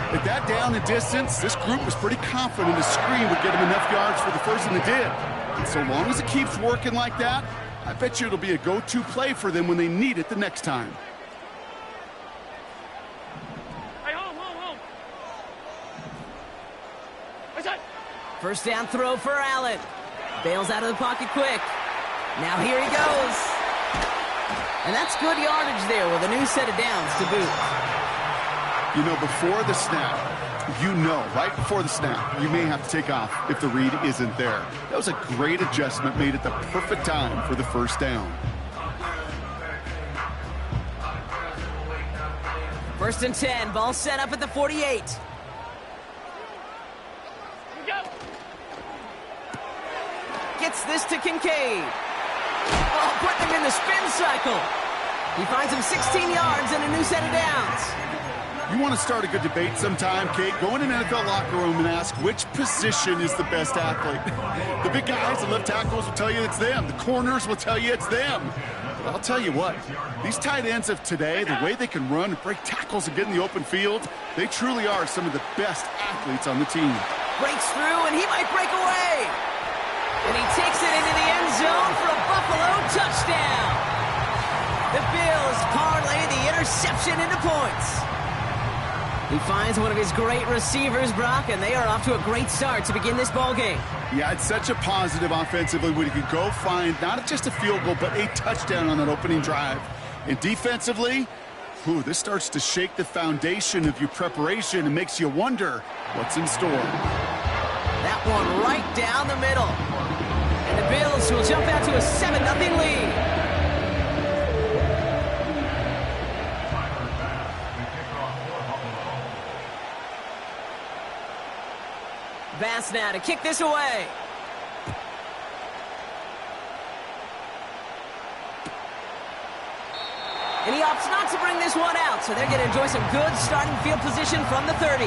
At that down and distance, this group was pretty confident a screen would get him enough yards for the first, and it did. And so long as it keeps working like that, I bet you it'll be a go-to play for them when they need it the next time. First down throw for Allen. Bails out of the pocket quick. Now here he goes. And that's good yardage there with a new set of downs to boot. You know, before the snap, right before the snap, you may have to take off if the read isn't there. That was a great adjustment made at the perfect time for the first down. First and 10, ball set up at the 48. this to Kincaid. Oh, putting him in the spin cycle. He finds him 16 yards and a new set of downs. You want to start a good debate sometime, Kate? Go in an NFL locker room and ask which position is the best athlete. The big guys, the left tackles will tell you it's them. The corners will tell you it's them. But I'll tell you what, these tight ends of today, the way they can run and break tackles and get in the open field, they truly are some of the best athletes on the team. Breaks through, and he might break away. And he takes it into the end zone for a Buffalo touchdown. The Bills parlay the interception into points. He finds one of his great receivers, Brock, and they are off to a great start to begin this ball game. Yeah, it's such a positive offensively when you can go find not just a field goal, but a touchdown on that opening drive. And defensively, this starts to shake the foundation of your preparation and makes you wonder what's in store. That one right down the middle. And the Bills will jump out to a 7-0 lead. Bass now to kick this away. And he opts not to bring this one out, so they're going to enjoy some good starting field position from the 30.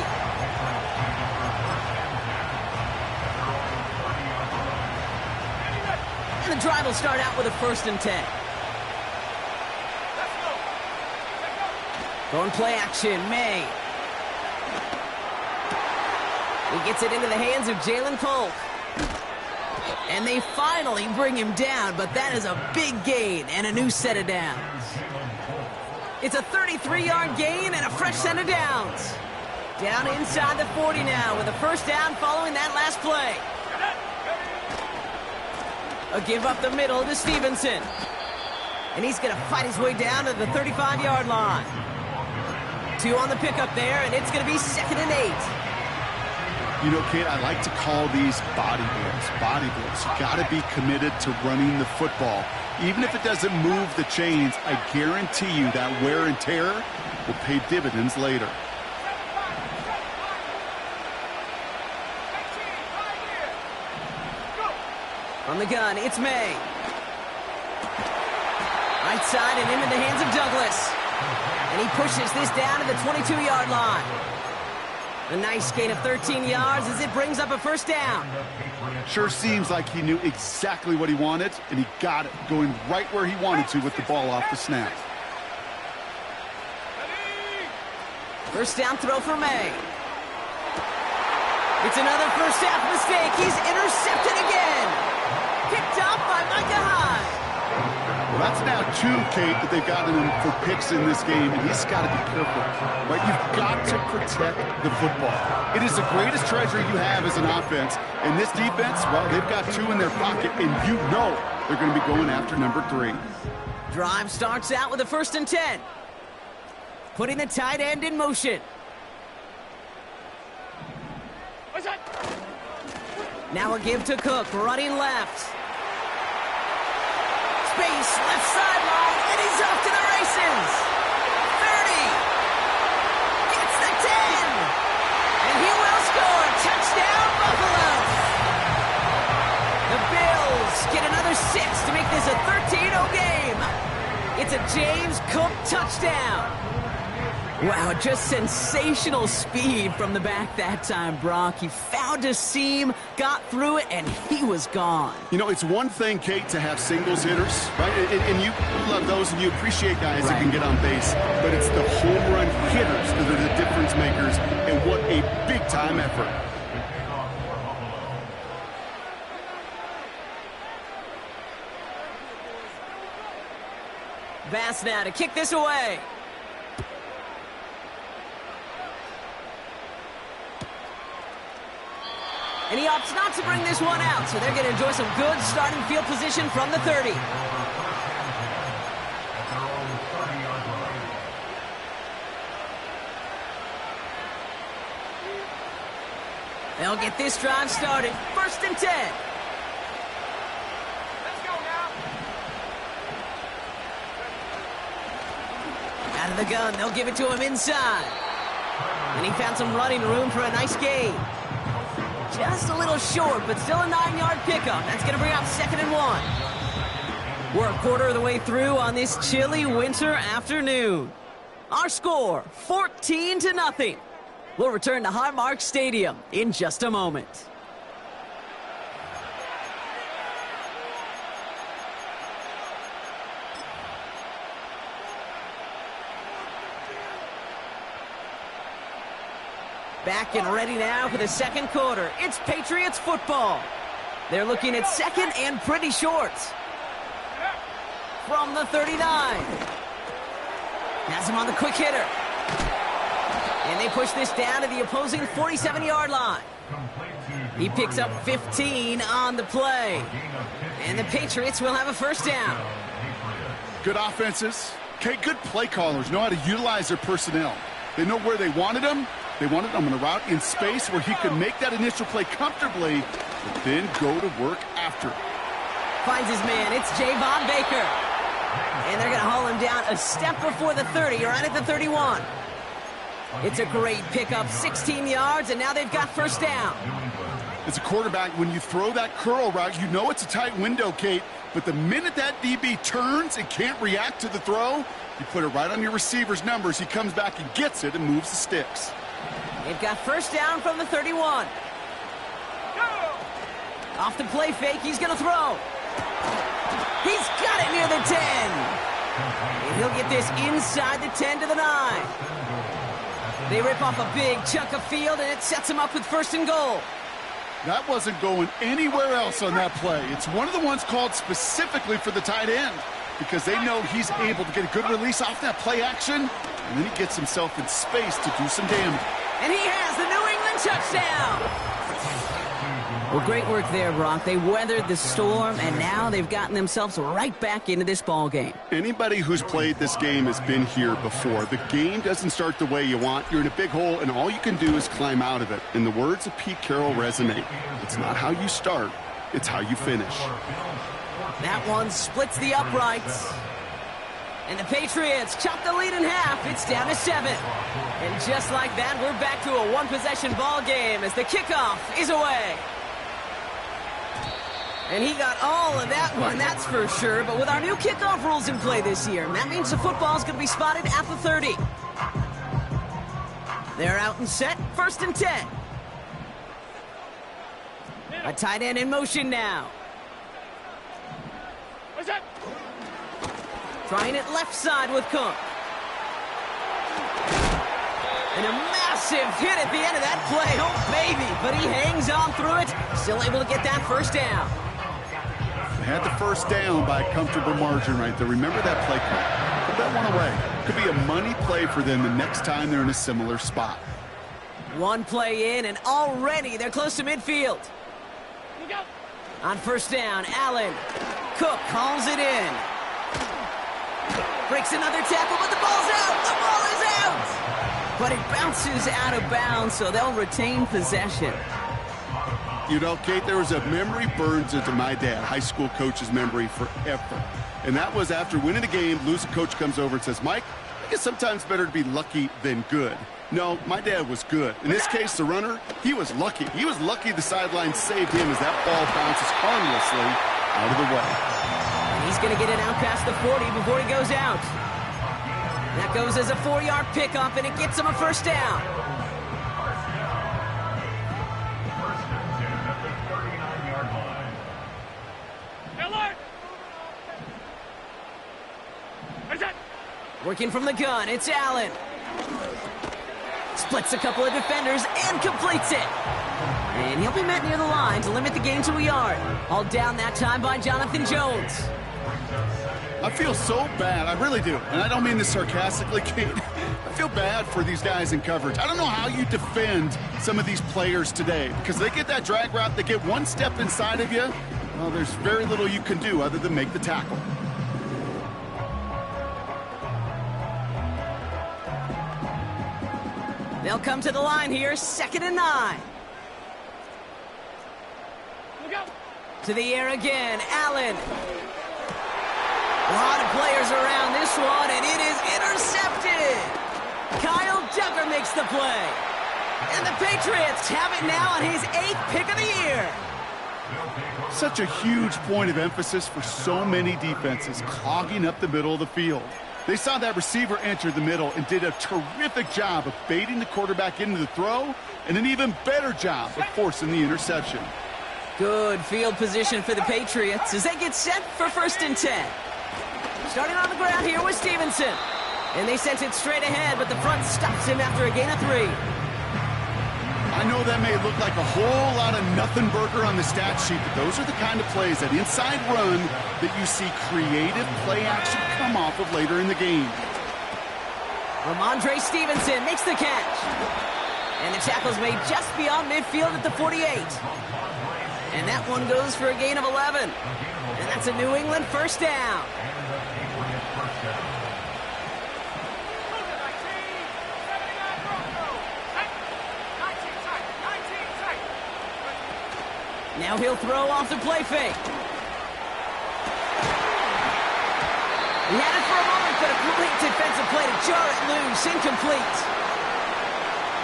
And the drive will start out with a 1st and 10. Going play action, May. He gets it into the hands of Jalen Polk. And they finally bring him down, but that is a big gain and a new set of downs. It's a 33-yard gain and a fresh set of downs. Down inside the 40 now with a 1st down following that last play. A give up the middle to Stevenson. And he's going to fight his way down to the 35-yard line. 2 on the pickup there, and it's going to be 2nd and 8. You know, Kate, I like to call these body blows. Body blows. You got to be committed to running the football. Even if it doesn't move the chains, I guarantee you that wear and tear will pay dividends later. On the gun, it's May. Right side and into the hands of Douglas. And he pushes this down to the 22-yard line. A nice gain of 13 yards as it brings up a 1st down. Sure seems like he knew exactly what he wanted, and he got it, going right where he wanted to with the ball off the snap. 1st down throw for May. It's another 1st half mistake. He's intercepted again. Picked off by Micah Hyde. Well, that's now 2, Kate, that they've gotten him for picks in this game, and he's got to be careful. Right? You've got to protect the football. It is the greatest treasure you have as an offense. And this defense, well, they've got 2 in their pocket, and you know they're going to be going after number 3. Drive starts out with a 1st and 10. Putting the tight end in motion. Now a give to Cook, running left. Space, left sideline, and he's off to the races. 30. Gets the 10. And he will score. Touchdown, Buffalo. The Bills get another 6 to make this a 13-0 game. It's a James Cook touchdown. Wow, just sensational speed from the back that time, Brock. He found a seam, got through it, and he was gone. You know, it's one thing, Kate, to have singles hitters, right? And you love those, and you appreciate guys that can get on base. But it's the home run hitters that are the difference makers, and what a big-time effort. Bass now to kick this away. And he opts not to bring this one out, so they're going to enjoy some good starting field position from the 30. They'll get this drive started. 1st and 10. Let's go now. Out of the gun, they'll give it to him inside. And he found some running room for a nice gain. Just a little short, but still a 9-yard pickup. That's going to bring up 2nd and 1. We're a quarter of the way through on this chilly winter afternoon. Our score, 14-0. We'll return to Highmark Stadium in just a moment. Back and ready now for the second quarter. It's Patriots football. They're looking at 2nd and pretty short. From the 39. Has him on the quick hitter. And they push this down to the opposing 47-yard line. He picks up 15 on the play. And the Patriots will have a first down. Good offenses. Okay, good play callers know how to utilize their personnel. They know where they wanted them. They wanted him in a route in space where he could make that initial play comfortably, but then go to work after. Finds his man. It's Javon Baker. And they're going to haul him down a step before the 30, right at the 31. It's a great pickup, 16 yards, and now they've got first down. As a quarterback, when you throw that curl route, you know it's a tight window, Kate, but the minute that DB turns and can't react to the throw, you put it right on your receiver's numbers. He comes back and gets it and moves the sticks. They've got first down from the 31. Off the play fake, he's going to throw. He's got it near the 10. And he'll get this inside the 10 to the 9. They rip off a big chunk of field, and it sets him up with 1st and goal. That wasn't going anywhere else on that play. It's one of the ones called specifically for the tight end because they know he's able to get a good release off that play action, and then he gets himself in space to do some damage. And he has the New England touchdown. Well, great work there, Brock. They weathered the storm, and now they've gotten themselves right back into this ball game. Anybody who's played this game has been here before. The game doesn't start the way you want. You're in a big hole, and all you can do is climb out of it. And the words of Pete Carroll resonate. It's not how you start, it's how you finish. That one splits the uprights. And the Patriots chop the lead in half. It's down to 7. And just like that, we're back to a one-possession ball game as the kickoff is away. And he got all of that one, that's for sure. But with our new kickoff rules in play this year, that means the football's going to be spotted at the 30. They're out and set, 1st and 10. A tight end in motion now. What's that? Trying it left side with Cook. And a massive hit at the end of that play. Oh, baby. But he hangs on through it. Still able to get that first down. They had the first down by a comfortable margin right there. Remember that play call. Put that one away. Could be a money play for them the next time they're in a similar spot. One play in, and already they're close to midfield. On first down, Allen. Cook calls it in. Breaks another tackle, but the ball's out. The ball is out. But it bounces out of bounds, so they'll retain possession. You know, Kate, there was a memory burns into my dad, high school coach's memory forever. And that was after winning a game, losing coach comes over and says, Mike, I think it's sometimes better to be lucky than good. No, my dad was good. In this case, the runner, he was lucky. He was lucky the sideline saved him as that ball bounces harmlessly out of the way. And he's going to get it out past the 40 before he goes out. That goes as a 4-yard pickup, and it gets him a first down. Working from the gun, it's Allen. Splits a couple of defenders and completes it. And he'll be met near the line to limit the gain to a yard. Hauled down that time by Jonathan Jones. I feel so bad, I really do. And I don't mean this sarcastically, Kate. I feel bad for these guys in coverage. I don't know how you defend some of these players today because they get that drag route, they get one step inside of you. Well, there's very little you can do other than make the tackle. They'll come to the line here, 2nd and 9. To the air again, Allen. A lot of players around this one, and it is intercepted. Kyle Duggar makes the play. And the Patriots have it now on his 8th pick of the year. Such a huge point of emphasis for so many defenses, clogging up the middle of the field. They saw that receiver enter the middle and did a terrific job of baiting the quarterback into the throw, and an even better job of forcing the interception. Good field position for the Patriots as they get set for 1st and 10. Starting on the ground here with Stevenson. And they sent it straight ahead, but the front stops him after a gain of 3. I know that may look like a whole lot of nothing burger on the stat sheet, but those are the kind of plays, that inside run, that you see creative play action come off of later in the game. Ramondre Stevenson makes the catch. And the tackle's made just beyond midfield at the 48. And that one goes for a gain of 11. And that's a New England 1st down. Now he'll throw off the play fake. He had it for a moment, but a complete defensive play to jar it loose. Incomplete.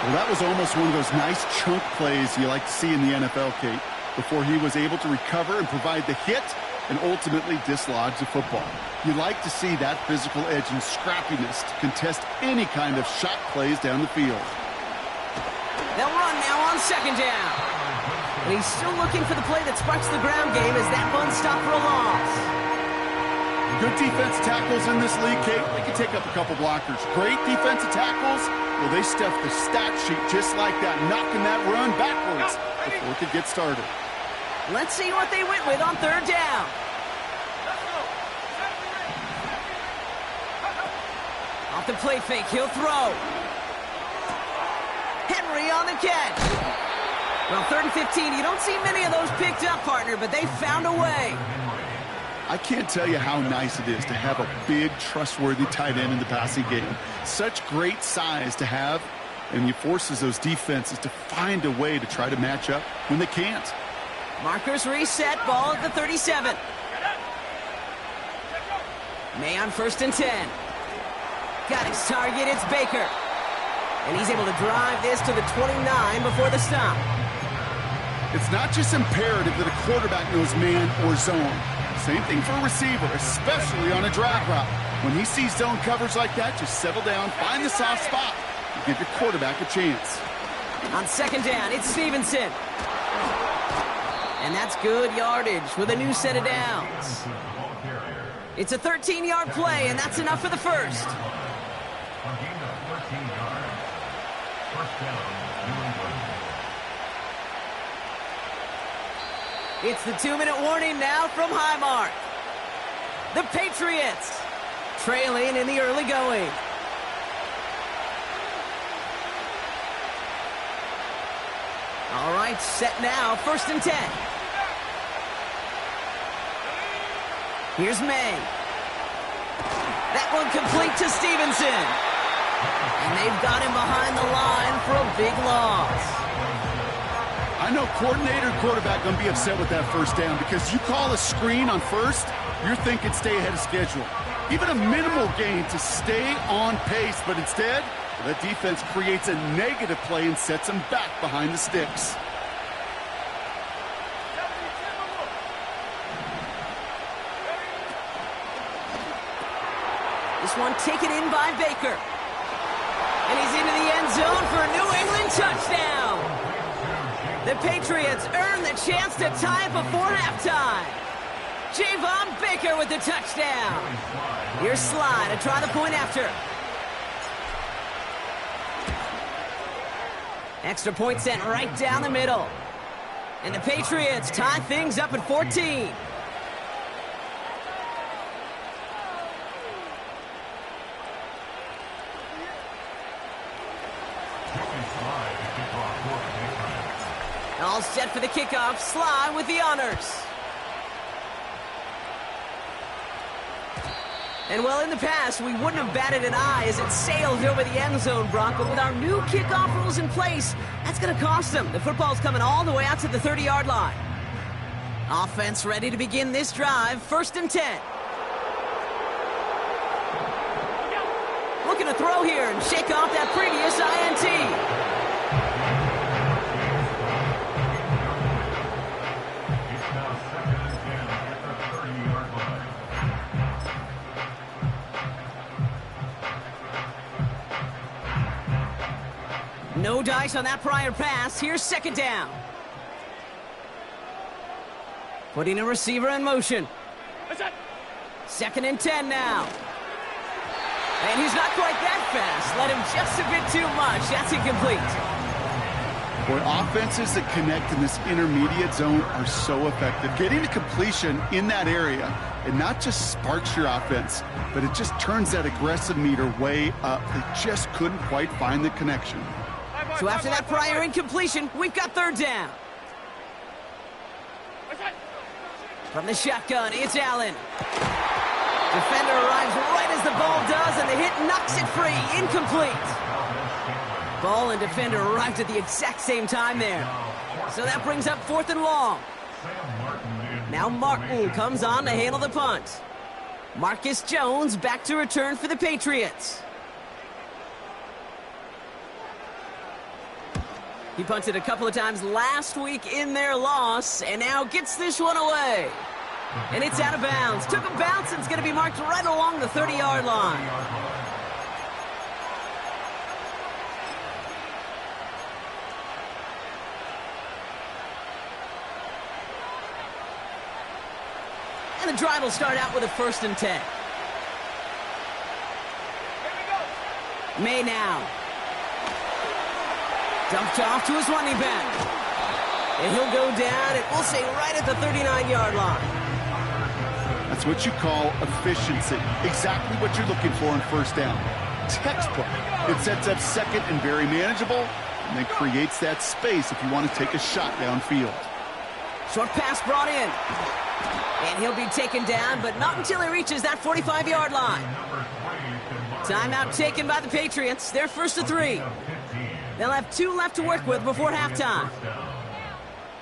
Well, that was almost one of those nice chunk plays you like to see in the NFL, Kate, before he was able to recover and provide the hit and ultimately dislodge the football. You like to see that physical edge and scrappiness to contest any kind of shot plays down the field. They'll run now on 2nd down. And he's still looking for the play that sparks the ground game as that one stopped for a loss. Good defensive tackles in this league, Kate. They can take up a couple blockers. Great defensive tackles, well, they stuff the stat sheet just like that, knocking that run backwards before it could get started. Let's see what they went with on 3rd down. Off the play fake, he'll throw. Henry on the catch. Well, 3rd and 15, you don't see many of those picked up, partner, but they found a way. I can't tell you how nice it is to have a big, trustworthy tight end in the passing game. Such great size to have, and he forces those defenses to find a way to try to match up when they can't. Markers reset, ball at the 37. May on 1st and 10. Got his target, it's Baker. And he's able to drive this to the 29 before the stop. It's not just imperative that a quarterback knows man or zone. Same thing for a receiver, especially on a drag route. When he sees zone coverage like that, just settle down, find the soft spot, and give your quarterback a chance. On 2nd down, it's Stevenson. And that's good yardage with a new set of downs. It's a 13-yard play, and that's enough for the 1st. It's the 2-minute warning now from Highmark. The Patriots trailing in the early going. All right, set now, 1st and 10. Here's May. That one complete to Stevenson. And they've got him behind the line for a big loss. I know coordinator and quarterback going to be upset with that 1st down because you call a screen on 1st, you're thinking stay ahead of schedule. Even a minimal gain to stay on pace, but instead, that defense creates a negative play and sets them back behind the sticks. This one taken in by Baker. And he's into the end zone for a New England touchdown. The Patriots earn the chance to tie it before halftime. Javon Baker with the touchdown. Here's Sly to try the point after. Extra point sent right down the middle. And the Patriots tie things up at 14. All set for the kickoff. Sly with the honors. And well, in the past, we wouldn't have batted an eye as it sailed over the end zone, Brock. But with our new kickoff rules in place, that's going to cost them. The football's coming all the way out to the 30-yard line. Offense ready to begin this drive. 1st and 10. Looking to throw here and shake off that previous INT. No dice on that prior pass. Here's second down. Putting a receiver in motion. Second and 10 now. And he's not quite that fast. Let him just a bit too much. That's incomplete. Boy, offenses that connect in this intermediate zone are so effective. Getting to completion in that area, it not just sparks your offense, but it just turns that aggressive meter way up. They just couldn't quite find the connection. So after that prior incompletion, we've got third down. From the shotgun, it's Allen. Defender arrives right as the ball does, and the hit knocks it free. Incomplete. Ball and defender arrived at the exact same time there. So that brings up fourth and long. Now Martin comes on to handle the punt. Marcus Jones back to return for the Patriots. He punted a couple of times last week in their loss, and now gets this one away. And it's out of bounds. Took a bounce, and it's going to be marked right along the 30-yard line. And the drive will start out with a 1st and 10. May now. Dumped off to his running back. And he'll go down, and we'll say right at the 39-yard line. That's what you call efficiency. Exactly what you're looking for in first down. Textbook. It sets up second and very manageable, and then creates that space if you want to take a shot downfield. Short pass brought in. And he'll be taken down, but not until he reaches that 45-yard line. Timeout taken by the Patriots. They're 1st and 3. They'll have 2 left to work with before halftime.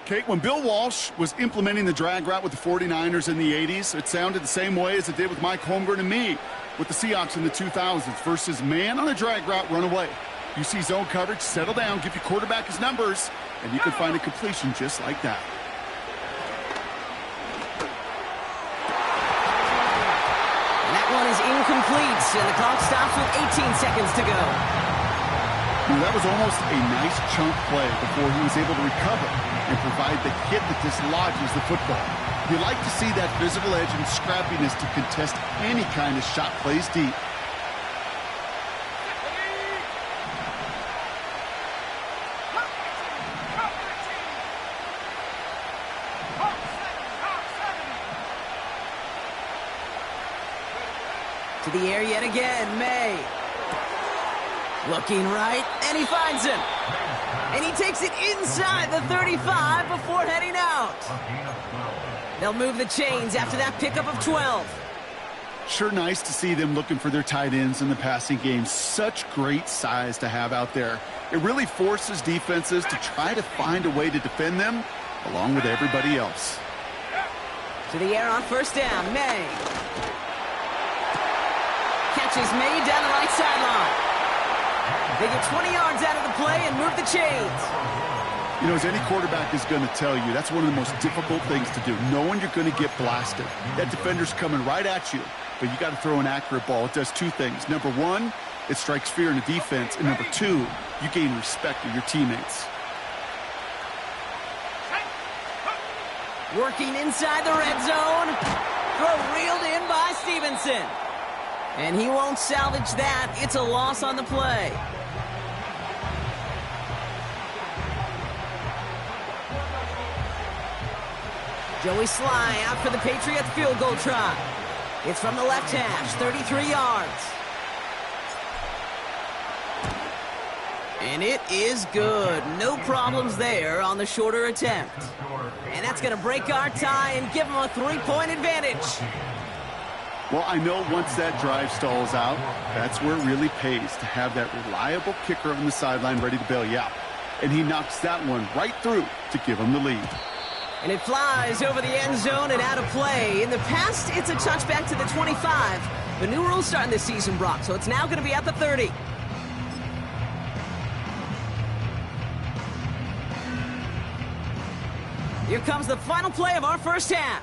Kate, when Bill Walsh was implementing the drag route with the 49ers in the 80s, it sounded the same way as it did with Mike Holmgren and me with the Seahawks in the 2000s versus man on a drag route, run away. You see zone coverage, settle down, give your quarterback his numbers, and you can find a completion just like that. That one is incomplete, and the clock stops with 18 seconds to go. Now, that was almost a nice chunk play before he was able to recover and provide the hit that dislodges the football. You like to see that physical edge and scrappiness to contest any kind of shot plays deep. To the air yet again, May. Looking right, and he finds him. And he takes it inside the 35 before heading out. They'll move the chains after that pickup of 12. Sure nice to see them looking for their tight ends in the passing game. Such great size to have out there. It really forces defenses to try to find a way to defend them along with everybody else. To the air on first down, May. Catches May down the right sideline. They get 20 yards out of the play and move the chains. You know, as any quarterback is going to tell you, that's one of the most difficult things to do, knowing you're going to get blasted. That defender's coming right at you, but you got to throw an accurate ball. It does 2 things. Number 1, it strikes fear in the defense, and number 2, you gain respect of your teammates. Working inside the red zone. Throw reeled in by Stevenson. And he won't salvage that. It's a loss on the play. Joey Sly out for the Patriots field goal try. It's from the left hash, 33 yards. And it is good. No problems there on the shorter attempt. And that's going to break our tie and give them a 3-point advantage. Well, I know once that drive stalls out, that's where it really pays to have that reliable kicker on the sideline ready to bail you out. And he knocks that one right through to give him the lead. And it flies over the end zone and out of play. In the past, it's a touchback to the 25. The new rules starting this season, Brock, so it's now going to be at the 30. Here comes the final play of our first half.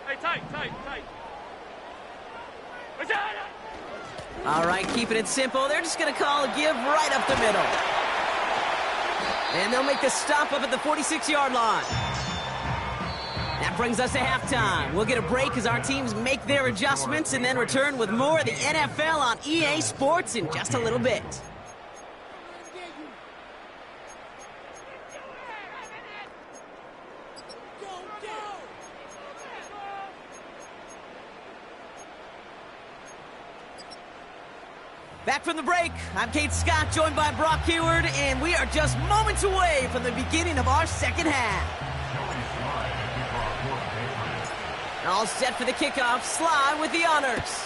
Hey, tight. All right, keeping it simple. They're just going to call a give right up the middle. And they'll make the stop up at the 46-yard line. That brings us to halftime. We'll get a break as our teams make their adjustments and then return with more of the NFL on EA Sports in just a little bit. Back from the break, I'm Kate Scott, joined by Brock Heward, and we are just moments away from the beginning of our second half. All set for the kickoff, Sly with the honors.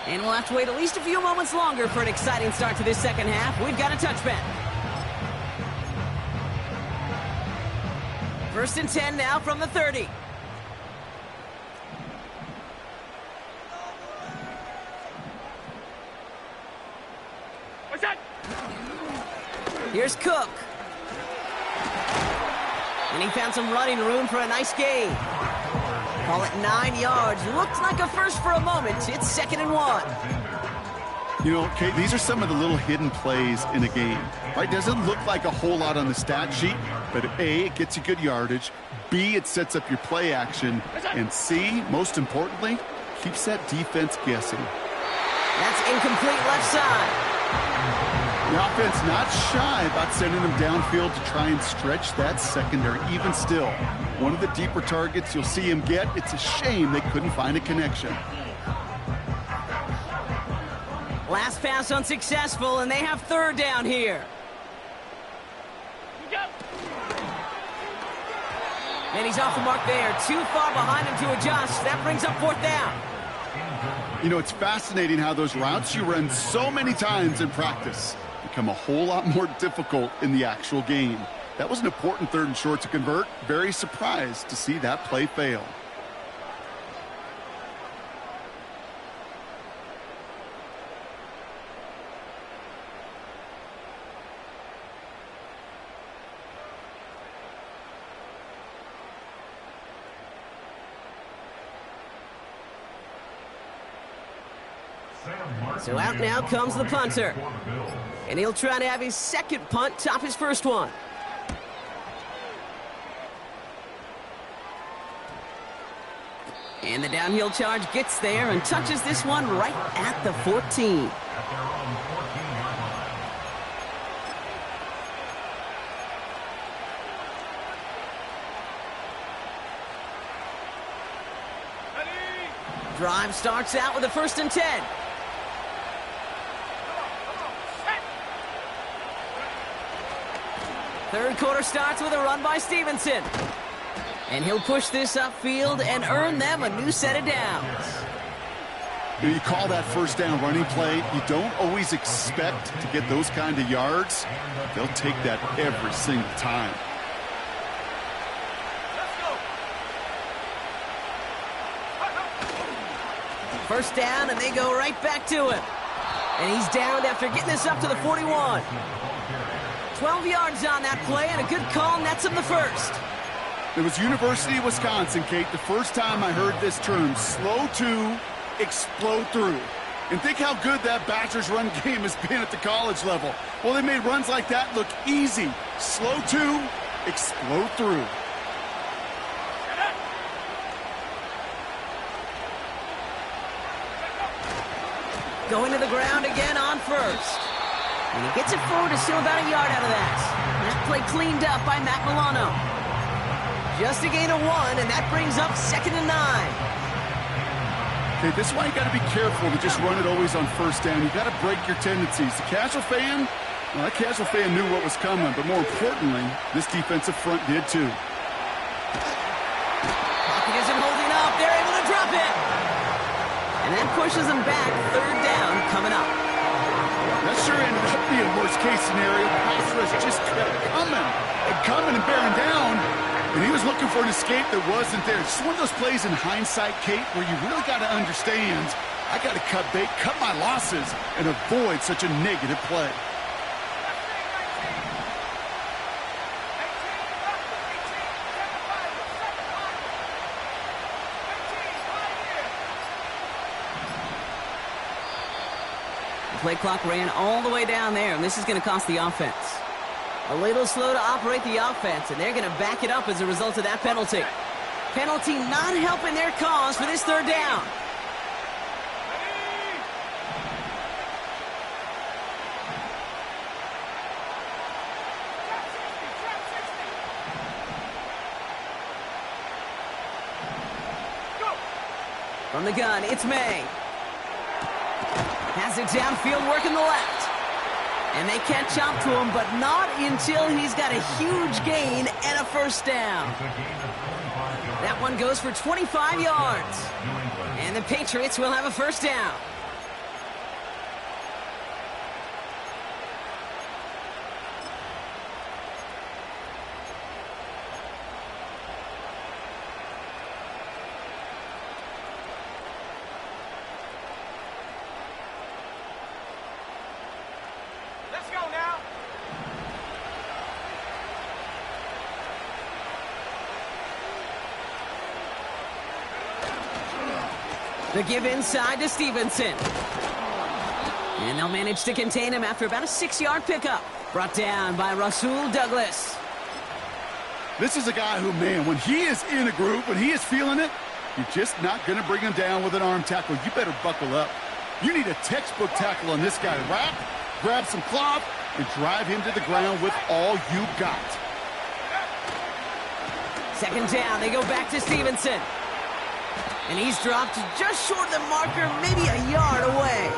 And we'll have to wait at least a few moments longer for an exciting start to this second half. We've got a touchback. 1st and 10 now from the 30. Here's Cook. And he found some running room for a nice gain. Call it 9 yards. Looked like a first for a moment. It's 2nd and 1. You know, Kate, these are some of the little hidden plays in a game. Right? Doesn't look like a whole lot on the stat sheet, but A, it gets you good yardage. B, it sets up your play action. And C, most importantly, keeps that defense guessing. That's incomplete left side. The offense not shy about sending them downfield to try and stretch that secondary. Even still, one of the deeper targets you'll see him get. It's a shame they couldn't find a connection. Last pass unsuccessful, and they have 3rd down here. And he's off the mark there. Too far behind him to adjust. That brings up 4th down. You know, it's fascinating how those routes you run so many times in practice become a whole lot more difficult in the actual game. That was an important 3rd and short to convert. Very surprised to see that play fail. So out now comes the punter. And he'll try to have his 2nd punt top his 1st one. And the downhill charge gets there and touches this one right at the 14. Drive starts out with a 1st and 10. Third quarter starts with a run by Stevenson. And he'll push this upfield and earn them a new set of downs. You call that 1st down running play. You don't always expect to get those kind of yards. They'll take that every single time. First down, and they go right back to him. And he's downed after getting this up to the 41. 12 yards on that play, and a good call nets him the 1st. It was University of Wisconsin, Kate, the first time I heard this term, slow to explode through. And think how good that Badgers run game has been at the college level. Well, they made runs like that look easy. Slow to explode through. Going to the ground again on 1st. And he gets it forward to still about a yard out of that. That play cleaned up by Matt Milano. Just a gain of 1, and that brings up 2nd and 9. Okay, this is why you got to be careful to just run it always on 1st down. You got to break your tendencies. The casual fan, well, that casual fan knew what was coming, but more importantly, this defensive front did too. Pocket isn't holding up. They're able to drop it. And that pushes them back. 3rd down coming up. That sure ended up being worst-case scenario. Pass rush just kept coming and bearing down. And he was looking for an escape that wasn't there. It's one of those plays in hindsight, Kate, where you really got to understand, I got to cut bait, cut my losses, and avoid such a negative play. play clock ran all the way down there, and this is going to cost the offense. A little slow to operate the offense, and they're going to back it up as a result of that penalty. Penalty not helping their cause for this third down. From the gun, it's May. Has it downfield, working the left. And they catch up to him, but not until he's got a huge gain and a first down. That one goes for 25 yards. And the Patriots will have a first down. The give inside to Stevenson. And they'll manage to contain him after about a 6-yard pickup. Brought down by Rasul Douglas. This is a guy who, man, when he is in a group, when he is feeling it, you're just not going to bring him down with an arm tackle. You better buckle up. You need a textbook tackle on this guy. Wrap, grab some cloth, and drive him to the ground with all you got. Second down, they go back to Stevenson. And he's dropped just short of the marker, maybe a yard away.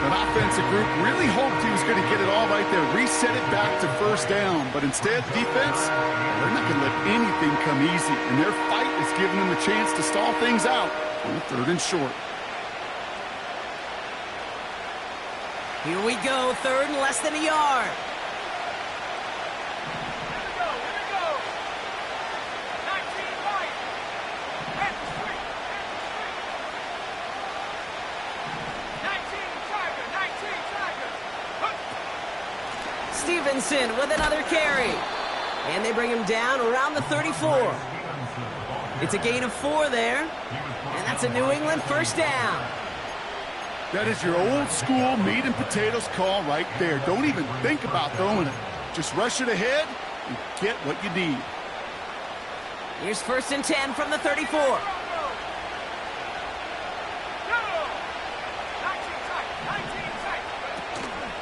An offensive group really hoped he was going to get it all right there, reset it back to first down. But instead, defense, they're not going to let anything come easy. And their fight is giving them a chance to stall things out on the 3rd and short. Here we go, 3rd and less than a yard. 19 Stevenson with another carry. And they bring him down around the 34. It's a gain of 4 there. And that's a New England first down. That is your old school meat and potatoes call right there. Don't even think about throwing it. Just rush it ahead and get what you need. Here's 1st and 10 from the 34.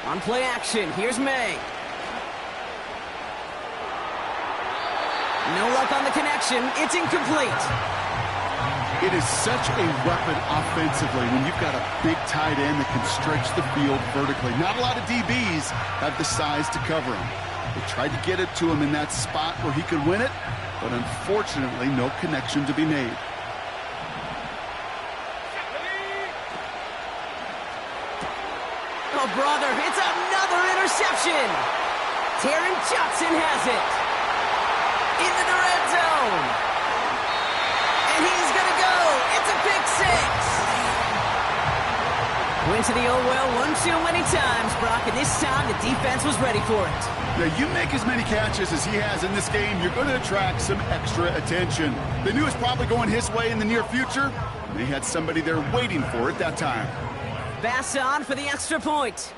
On play action, here's May. No luck on the connection. It's incomplete. It is such a weapon offensively when you've got a big tight end that can stretch the field vertically. Not a lot of DBs have the size to cover him. They tried to get it to him in that spot where he could win it, but unfortunately, no connection to be made. Oh, brother, it's another interception. Taron Johnson has it. Into the red zone. And he's going to go. It's a pick 6. Went to the old well one too many times, Brock, and this time the defense was ready for it. Now, you make as many catches as he has in this game, you're going to attract some extra attention. They knew it was probably going his way in the near future, and they had somebody there waiting for it that time. Bass on for the extra point.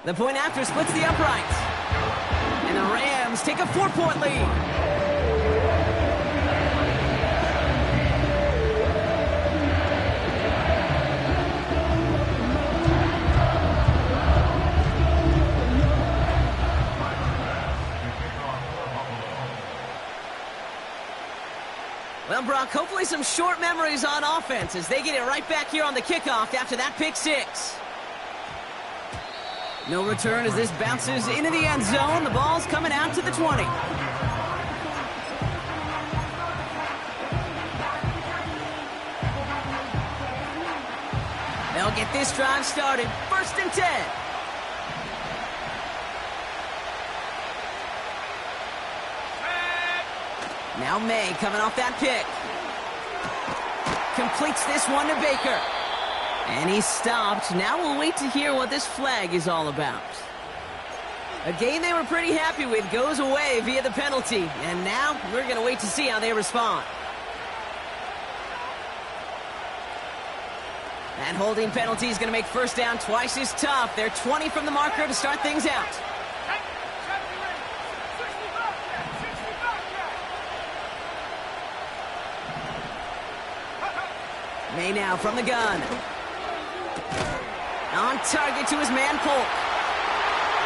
The point after splits the uprights. And the Rams take a 4-point lead. Well, Brock, hopefully some short memories on offense as they get it right back here on the kickoff after that pick 6. No return as this bounces into the end zone. The ball's coming out to the 20. They'll get this drive started. 1st and 10. Now May coming off that pick. Completes this one to Baker. And he's stopped. Now we'll wait to hear what this flag is all about. A game they were pretty happy with goes away via the penalty. And now we're going to wait to see how they respond. That holding penalty is going to make first down twice as tough. They're 20 from the marker to start things out. May now from the gun. On target to his man, Polk.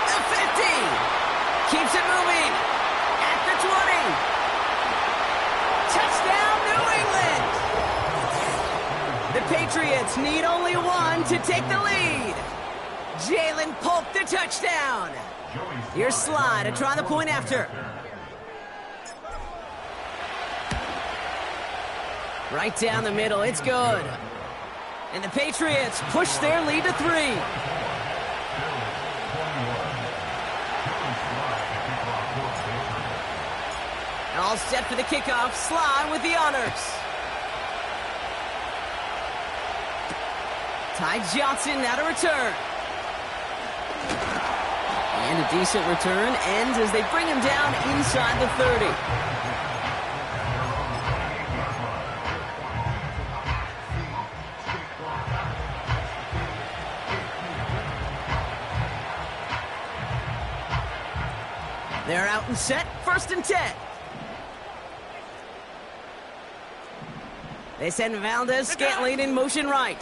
The 50. Keeps it moving. At the 20. Touchdown, New England. The Patriots need only one to take the lead. Jalen Polk, the touchdown. Here's Sly to try the point after. Right down the middle, it's good. And the Patriots push their lead to 3. All set for the kickoff. Sly with the honors. Ty Johnson now to return. And a decent return ends as they bring him down inside the 30. They're out and set, 1st and 10. They send Valdez-Scantling in motion right.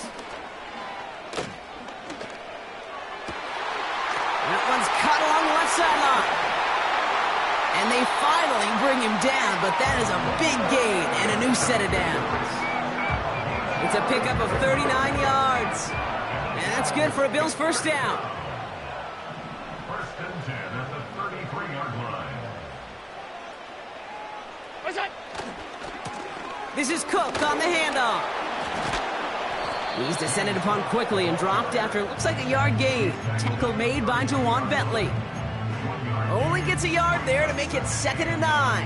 That one's caught along the left sideline. And they finally bring him down, but that is a big gain and a new set of downs. It's a pickup of 39 yards. And that's good for a Bills first down. First and 10 at the 33-yard line. What's that? This is Cook on the handoff. He's descended upon quickly and dropped after it looks like a yard gain. Tackle made by Jawan Bentley. Only gets a yard there to make it 2nd and 9.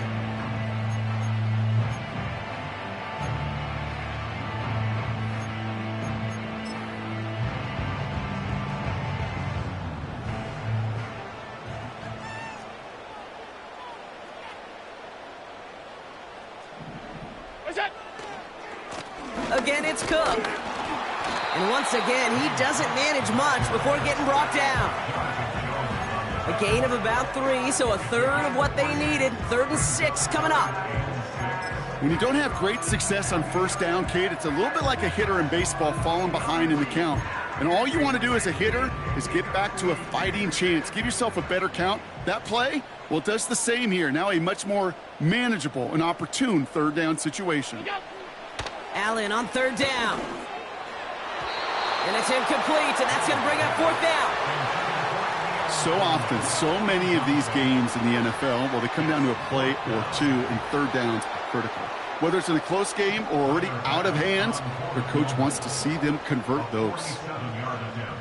What's that? Again, it's Cook. And once again, he doesn't manage much before getting brought down. A gain of about 3, so a third of what they needed. 3rd and 6 coming up. When you don't have great success on first down, Kate, it's a little bit like a hitter in baseball falling behind in the count. And all you want to do as a hitter is get back to a fighting chance. Give yourself a better count. That play, well, it does the same here. Now a much more manageable and opportune 3rd down situation. Allen on 3rd down. And it's incomplete, and that's going to bring up 4th down. So often, so many of these games in the NFL, well, they come down to a play or two, and 3rd downs are critical. Whether it's in a close game or already out of hand, their coach wants to see them convert those. 7-yard attempt.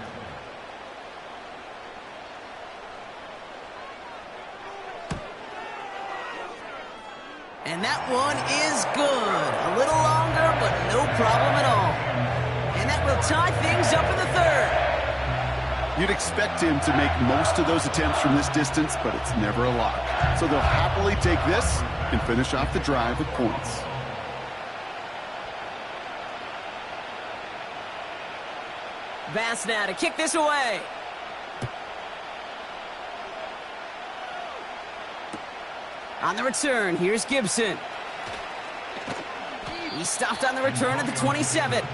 And that one is good. A little longer, but no problem at all. And that will tie things up in the 3rd. You'd expect him to make most of those attempts from this distance, but it's never a lock. So they'll happily take this and finish off the drive with points. Bass now to kick this away. On the return, here's Gibson. He stopped on the return at the 27.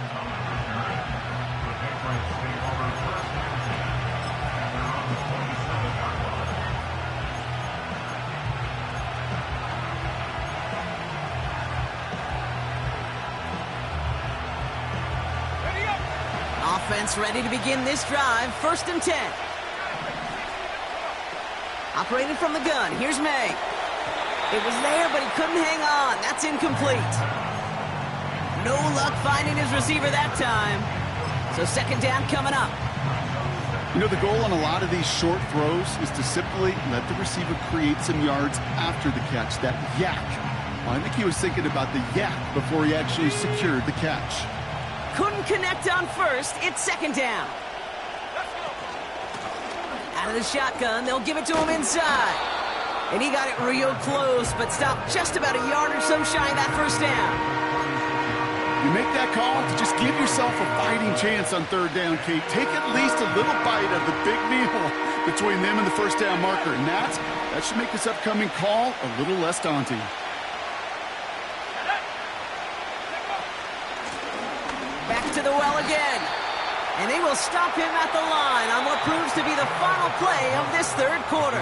Offense ready to begin this drive. 1st and 10. Operating from the gun. Here's May. It was there, but he couldn't hang on. That's incomplete. No luck finding his receiver that time. So 2nd down coming up. You know, the goal on a lot of these short throws is to simply let the receiver create some yards after the catch, that yak. Well, I think he was thinking about the yak before he actually secured the catch. Couldn't connect on 1st. It's 2nd down. Out of the shotgun, they'll give it to him inside. And he got it real close, but stopped just about a yard or so shy of that 1st down. You make that call to just give yourself a fighting chance on third down, Kate. Take at least a little bite of the big meal between them and the first down marker. And that should make this upcoming call a little less daunting. Back to the well again. And they will stop him at the line on what proves to be the final play of this third quarter.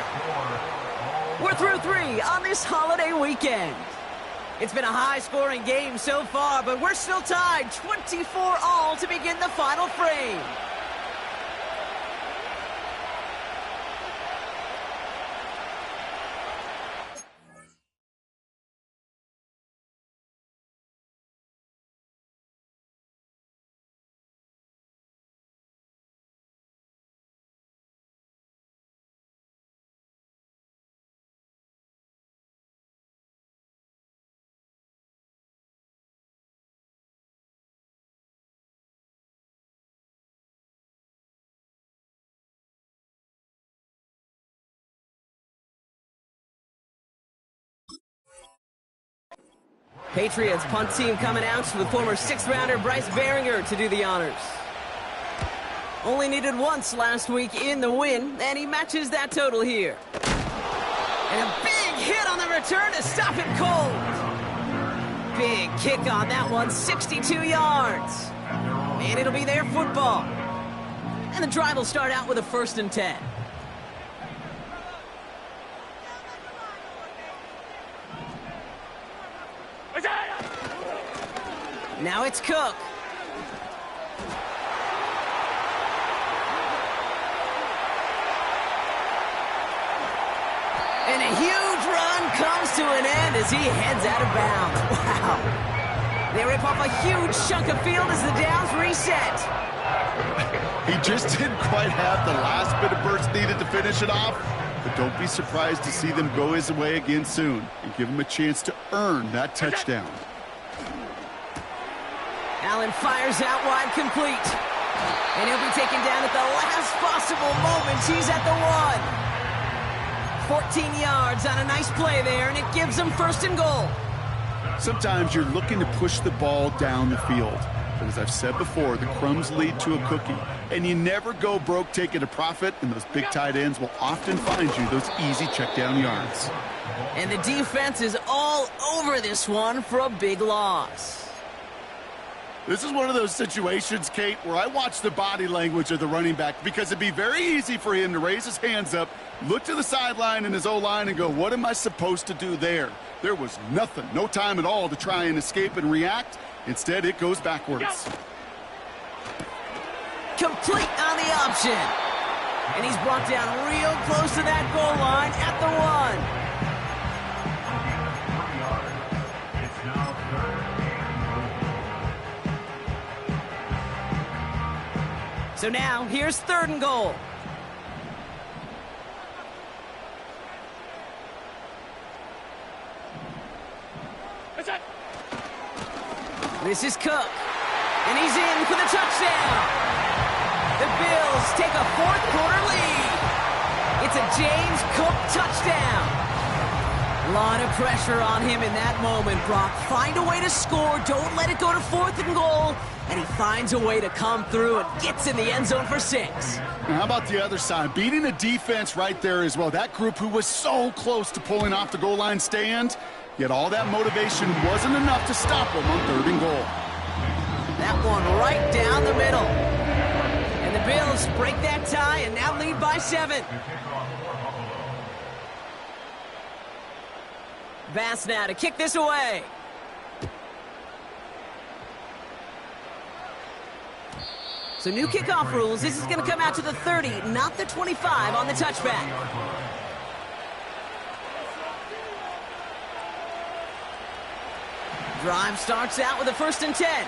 We're through 3 on this holiday weekend. It's been a high-scoring game so far, but we're still tied 24-all to begin the final frame. Patriots punt team coming out with former 6th-rounder Bryce Baringer to do the honors. Only needed once last week in the win, and he matches that total here. And a big hit on the return to stop it cold. Big kick on that one, 62 yards. And it'll be their football. And the drive will start out with a 1st and 10. Now it's Cook. And a huge run comes to an end as he heads out of bounds. Wow. They rip off a huge chunk of field as the downs reset. He just didn't quite have the last bit of burst needed to finish it off. But don't be surprised to see them go his way again soon and give him a chance to earn that touchdown. Allen fires out wide, complete. And he'll be taken down at the last possible moment. He's at the 1. 14 yards on a nice play there, and it gives them 1st and goal. Sometimes you're looking to push the ball down the field. But as I've said before, the crumbs lead to a cookie. And you never go broke taking a profit, and those big tight ends will often find you those easy check down yards. And the defense is all over this one for a big loss. This is one of those situations, Kate, where I watch the body language of the running back because it'd be very easy for him to raise his hands up, look to the sideline in his O-line and go, what am I supposed to do there? There was nothing, no time at all to try and escape and react. Instead, it goes backwards. Complete on the option. And he's brought down real close to that goal line at the 1. So now, here's 3rd and goal. This is Cook. And he's in for the touchdown. The Bills take a 4th quarter lead. It's a James Cook touchdown. A lot of pressure on him in that moment, Brock. Find a way to score. Don't let it go to 4th and goal. And he finds a way to come through and gets in the end zone for 6. Now, how about the other side? Beating the defense right there as well. That group who was so close to pulling off the goal line stand, yet all that motivation wasn't enough to stop them on 3rd and goal. That one right down the middle. And the Bills break that tie and now lead by 7. Bass now to kick this away. So new kickoff rules. This is going to come out to the 30, not the 25 on the touchback. Drive starts out with a 1st and 10.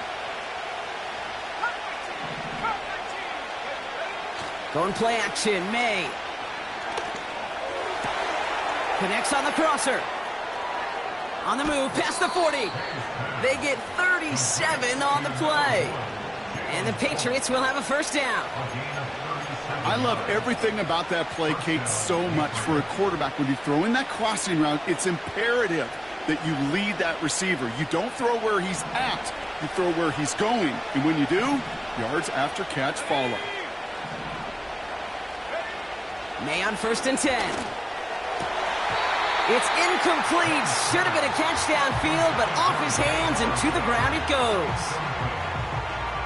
Going play action, May. Connects on the crosser. On the move, past the 40. They get 37 on the play. And the Patriots will have a 1st down. I love everything about that play, Kate, so much for a quarterback. When you throw in that crossing route, it's imperative that you lead that receiver. You don't throw where he's at. You throw where he's going, and when you do, yards after catch follow. May on 1st and 10. It's incomplete. Should have been a catch downfield, but off his hands and to the ground it goes.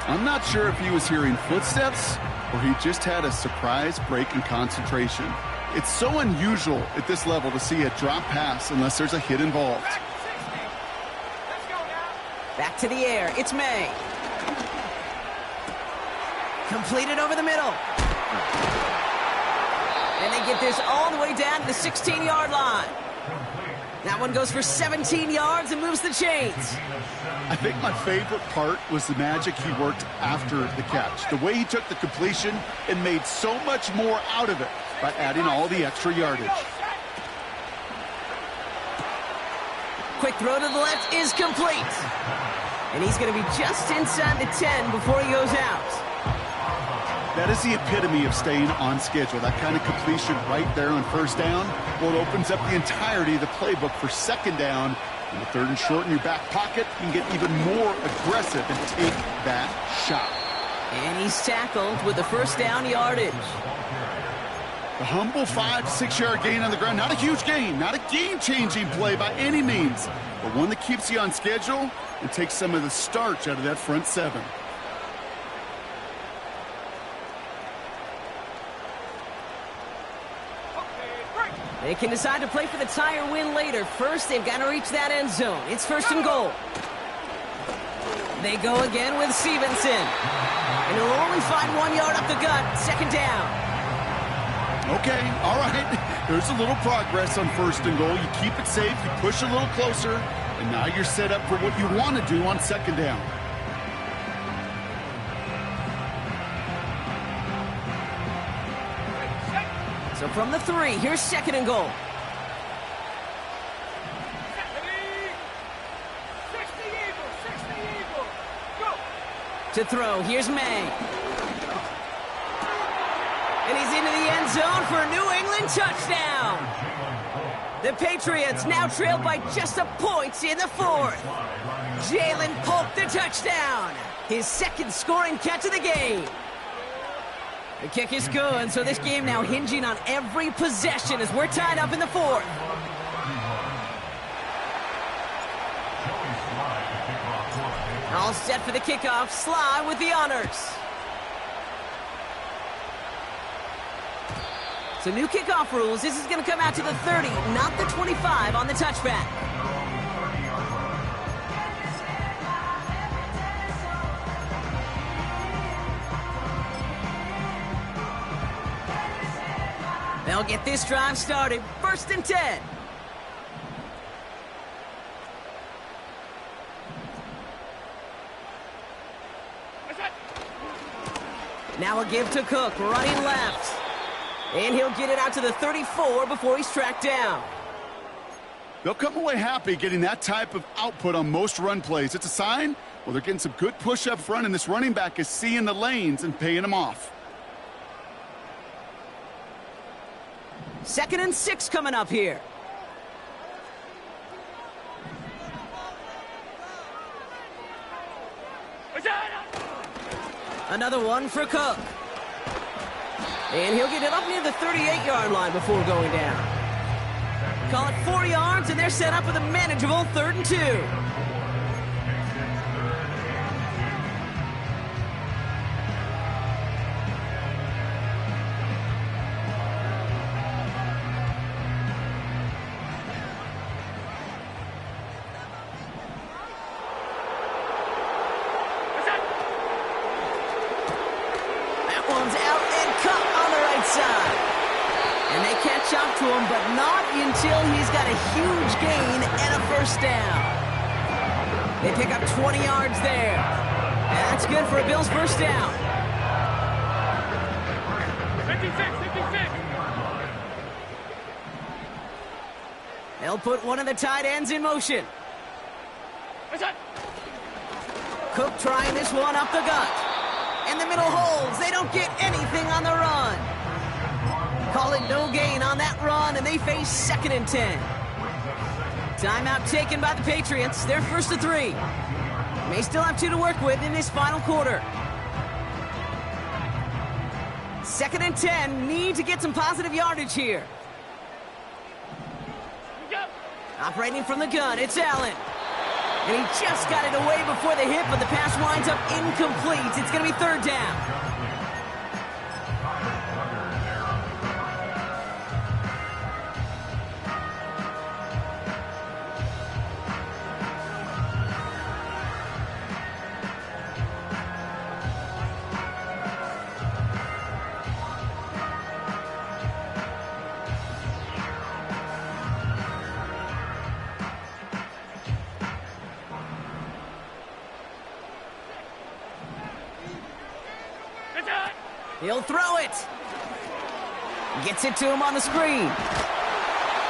I'm not sure if he was hearing footsteps or he just had a surprise break in concentration. It's so unusual at this level to see a drop pass unless there's a hit involved. Back to the air. It's May. Completed over the middle. And they get this all the way down to the 16-yard line. That one goes for 17 yards and moves the chains. I think my favorite part was the magic he worked after the catch. The way he took the completion and made so much more out of it by adding all the extra yardage. Quick throw to the left is complete. And he's going to be just inside the 10 before he goes out. That is the epitome of staying on schedule. That kind of completion right there on 1st down. Well, it opens up the entirety of the playbook for 2nd down. And the 3rd and short in your back pocket, you can get even more aggressive and take that shot. And he's tackled with the 1st down yardage. The humble 5 to 6 yard gain on the ground. Not a huge gain, not a game-changing play by any means, but one that keeps you on schedule and takes some of the starch out of that front 7. They can decide to play for the tie or win later. First, they've got to reach that end zone. It's 1st and goal. They go again with Stevenson. And he'll only find 1 yard up the gut. 2nd down. Okay, all right. There's a little progress on 1st and goal. You keep it safe, you push a little closer, and now you're set up for what you want to do on 2nd down. So from the 3, here's 2nd and goal. To throw, here's May. And he's into the end zone for a New England touchdown. The Patriots now trail by just a point in the 4th. Jalen Polk the touchdown. His 2nd scoring catch of the game. The kick is good, so this game now hinging on every possession as we're tied up in the 4th. All set for the kickoff. Sly with the honors. So new kickoff rules. This is going to come out to the 30, not the 25 on the touchback. They'll get this drive started. 1st and 10. Now a give to Cook, running left. And he'll get it out to the 34 before he's tracked down. They'll come away happy getting that type of output on most run plays. It's a sign, well, they're getting some good push up front, and this running back is seeing the lanes and paying them off. 2nd and 6 coming up here. Another one for Cook. And he'll get it up near the 38-yard line before going down. Call it 4 yards, and they're set up with a manageable 3rd and 2. To him, but not until he's got a huge gain and a 1st down. They pick up 20 yards there. And that's good for a Bills 1st down. 56. They'll put one of the tight ends in motion. Cook trying this one up the gut. And the middle holds. They don't get anything on the run. Call it no gain on that run, and they face 2nd and 10. Timeout taken by the Patriots. They're 1st and 3. May still have 2 to work with in this final quarter. 2nd and 10, need to get some positive yardage here. Operating from the gun, it's Allen. And he just got it away before the hit, but the pass winds up incomplete. It's going to be 3rd down. He'll throw it. Gets it to him on the screen.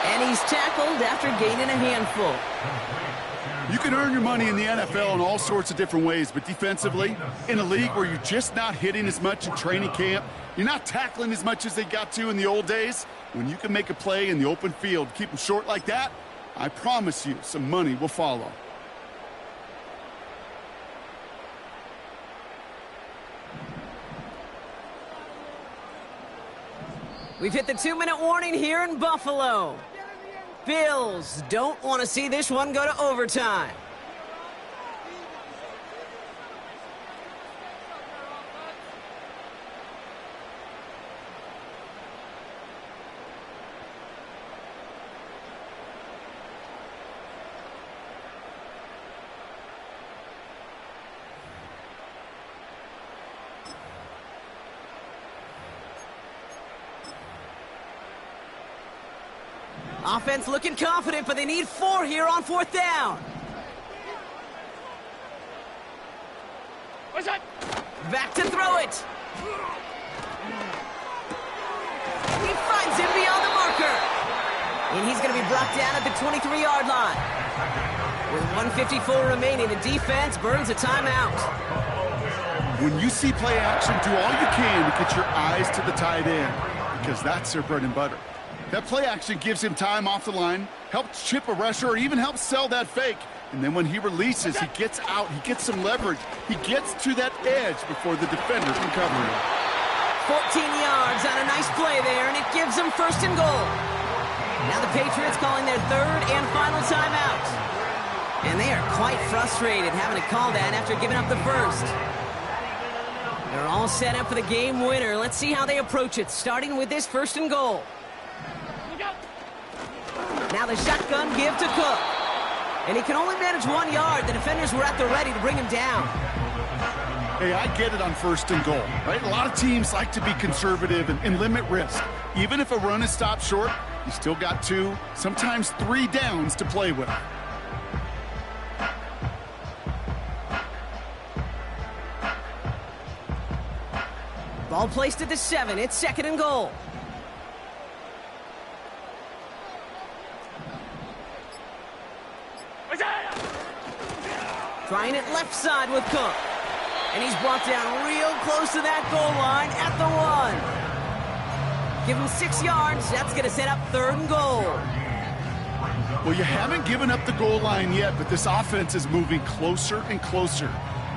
And he's tackled after gaining a handful. You can earn your money in the NFL in all sorts of different ways, but defensively, in a league where you're just not hitting as much in training camp, you're not tackling as much as they got to in the old days, when you can make a play in the open field, keep them short like that, I promise you some money will follow. We've hit the 2-minute warning here in Buffalo. Bills don't want to see this one go to overtime. Offense looking confident, but they need 4 here on 4th down. What's that? Back to throw it. He finds him beyond the marker. And he's going to be brought down at the 23-yard line. With 1:54 remaining, the defense burns a timeout. When you see play action, do all you can to get your eyes to the tight end, because that's their bread and butter. That play action gives him time off the line, helps chip a rusher, or even helps sell that fake. And then when he releases, he gets out, he gets some leverage. He gets to that edge before the defender can cover him. 14 yards on a nice play there, and it gives them 1st and goal. Now the Patriots calling their 3rd and final timeout. And they are quite frustrated having to call that after giving up the 1st. They're all set up for the game winner. Let's see how they approach it, starting with this 1st and goal. Now the shotgun give to Cook. And he can only manage 1 yard. The defenders were at the ready to bring him down. Hey, I get it on 1st and goal, right? A lot of teams like to be conservative and limit risk. Even if a run is stopped short, you still got 2, sometimes 3 downs to play with. Ball placed at the 7. It's 2nd and goal. Trying it left side with Cook. And he's brought down real close to that goal line at the 1. Give him 6 yards. That's going to set up 3rd and goal. Well, you haven't given up the goal line yet, but this offense is moving closer and closer.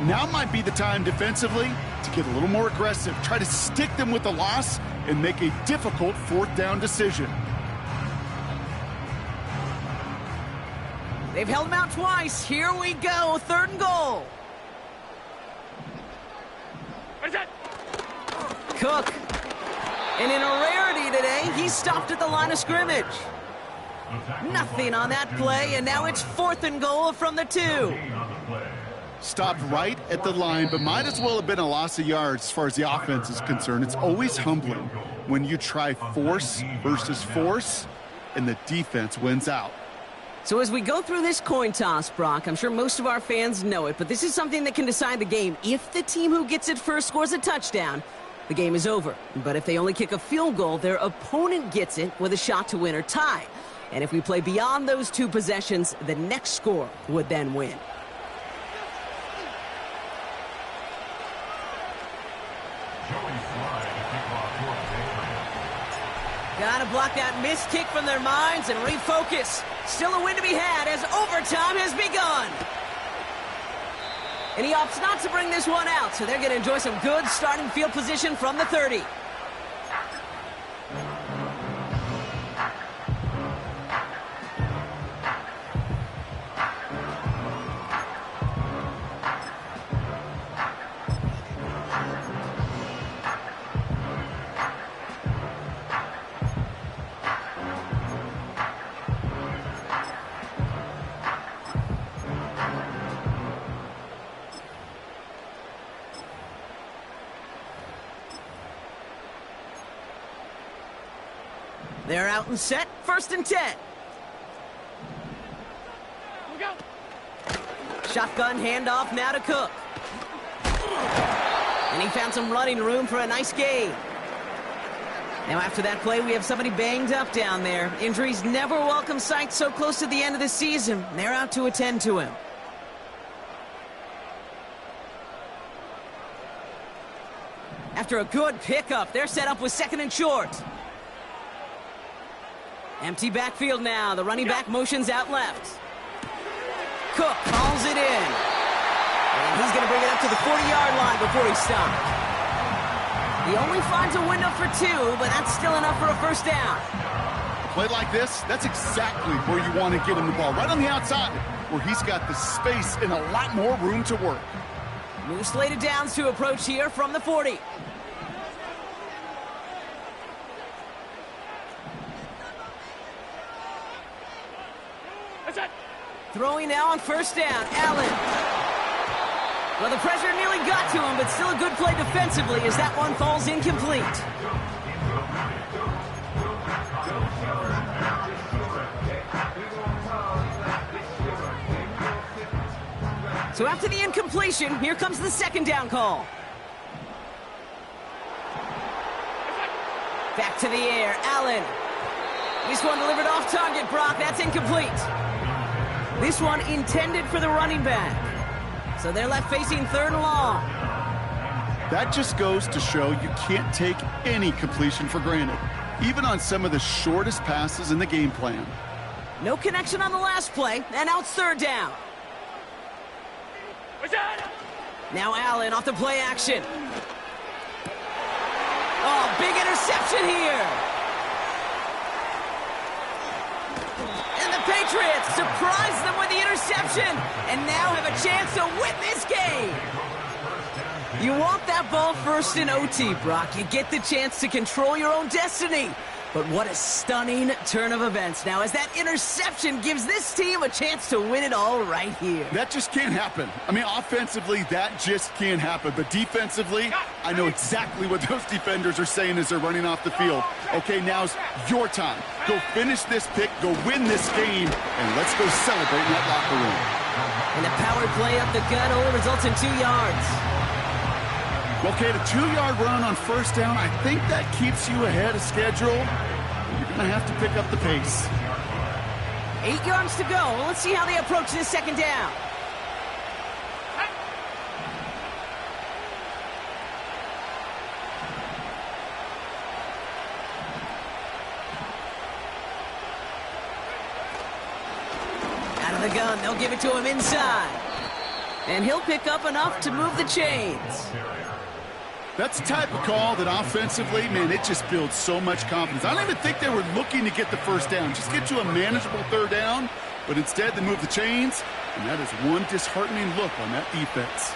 Now might be the time defensively to get a little more aggressive, try to stick them with the loss, and make a difficult 4th down decision. They've held him out twice. Here we go. 3rd and goal. What is that? Cook. And in a rarity today, he's stopped at the line of scrimmage. Nothing on that play, and now it's 4th and goal from the 2. Stopped right at the line, but might as well have been a loss of yards as far as the offense is concerned. It's always humbling when you try force versus force, and the defense wins out. So as we go through this coin toss, Brock, I'm sure most of our fans know it, but this is something that can decide the game. If the team who gets it first scores a touchdown, the game is over. But if they only kick a field goal, their opponent gets it with a shot to win or tie. And if we play beyond those 2 possessions, the next score would then win. Gotta block that missed kick from their minds and refocus. Still a win to be had as overtime has begun. And he opts not to bring this one out, so they're going to enjoy some good starting field position from the 30. They're out and set, 1st and 10. We go. Shotgun handoff now to Cook. And he found some running room for a nice gain. Now after that play, we have somebody banged up down there. Injuries never welcome sight so close to the end of the season. They're out to attend to him. After a good pickup, they're set up with 2nd and short. Empty backfield now. The running back motions out left. Cook calls it in. And he's going to bring it up to the 40-yard line before he stopped. He only finds a window for 2, but that's still enough for a 1st down. A play like this, that's exactly where you want to get him the ball. Right on the outside, where he's got the space and a lot more room to work. New slated downs to approach here from the 40. Throwing now on 1st down, Allen. Well, the pressure nearly got to him, but still a good play defensively as that one falls incomplete. So after the incompletion, here comes the 2nd down call. Back to the air, Allen. This one delivered off target, Brock. That's incomplete. This one intended for the running back. So they're left facing 3rd and long. That just goes to show you can't take any completion for granted, even on some of the shortest passes in the game plan. No connection on the last play, and now it's 3rd down. Now Allen off the play action. Oh, big interception here. And the Patriots surprise them with the interception and now have a chance to win this game. You want that ball first in OT, Brock. You get the chance to control your own destiny. But what a stunning turn of events now as that interception gives this team a chance to win it all right here. That just can't happen. I mean, offensively, that just can't happen. But defensively, I know exactly what those defenders are saying as they're running off the field. Okay, now's your time. Go finish this pick, go win this game, and let's go celebrate in that locker room. And a power play up the gut only results in 2 yards. Okay, the 2-yard run on 1st down, I think that keeps you ahead of schedule. You're going to have to pick up the pace. 8 yards to go. Let's see how they approach this 2nd down. Out of the gun, they'll give it to him inside. And he'll pick up enough to move the chains. That's the type of call that offensively, man, it just builds so much confidence. I don't even think they were looking to get the 1st down, just get to a manageable 3rd down, but instead they move the chains, and that is one disheartening look on that defense.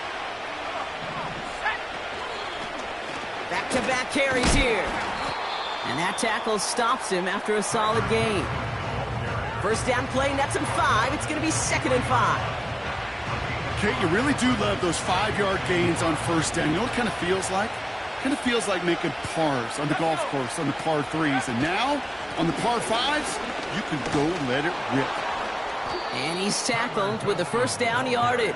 Back-to-back carries here. And that tackle stops him after a solid gain. 1st down play, nets him 5. It's going to be 2nd and 5. Kate, you really do love those 5-yard gains on 1st down. You know what it kind of feels like? It kind of feels like making pars on the golf course, on the par 3s. And now, on the par 5s, you can go let it rip. And he's tackled with the 1st down yardage.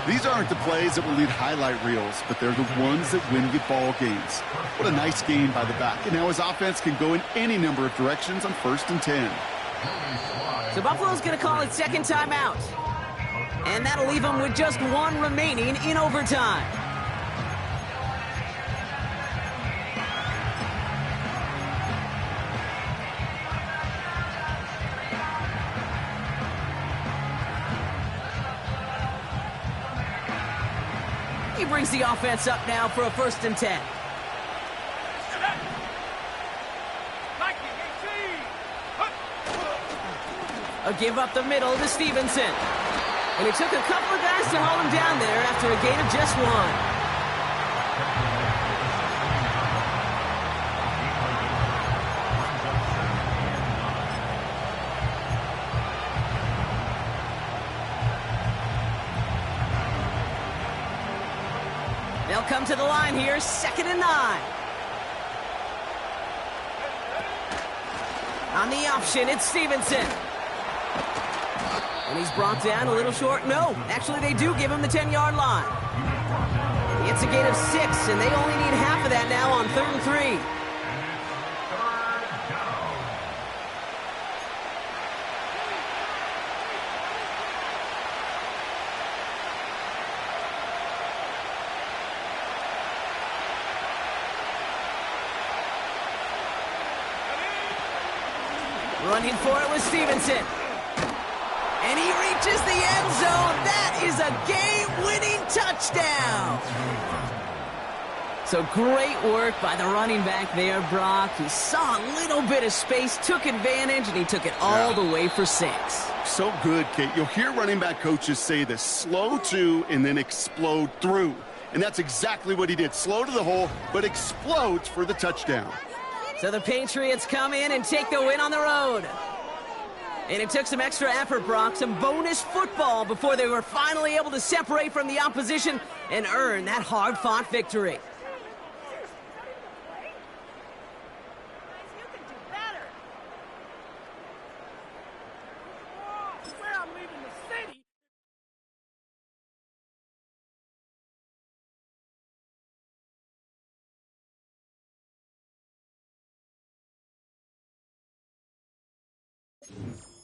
These aren't the plays that will lead highlight reels, but they're the ones that win you ball games. What a nice game by the back. And now his offense can go in any number of directions on 1st and 10. So Buffalo's going to call it 2nd timeout. And that'll leave him with just 1 remaining in overtime. brings the offense up now for a 1st and 10. A give up the middle to Stevenson. And it took a couple of guys to hold him down there after a gain of just 1. They'll come to the line here, 2nd and 9. On the option, it's Stevenson. And he's brought down a little short. No, actually they do give him the 10-yard line. It's a gain of 6, and they only need half of that now on 3rd and 3. Running for it was Stevenson. And he reaches the end zone. That is a game-winning touchdown. So great work by the running back there, Brock. He saw a little bit of space, took advantage, and he took it all the way for 6. So good, Kate. You'll hear running back coaches say this: slow to and then explode through. And that's exactly what he did. Slow to the hole, but explodes for the touchdown. So the Patriots come in and take the win on the road. And it took some extra effort, Brock, some bonus football before they were finally able to separate from the opposition and earn that hard-fought victory. You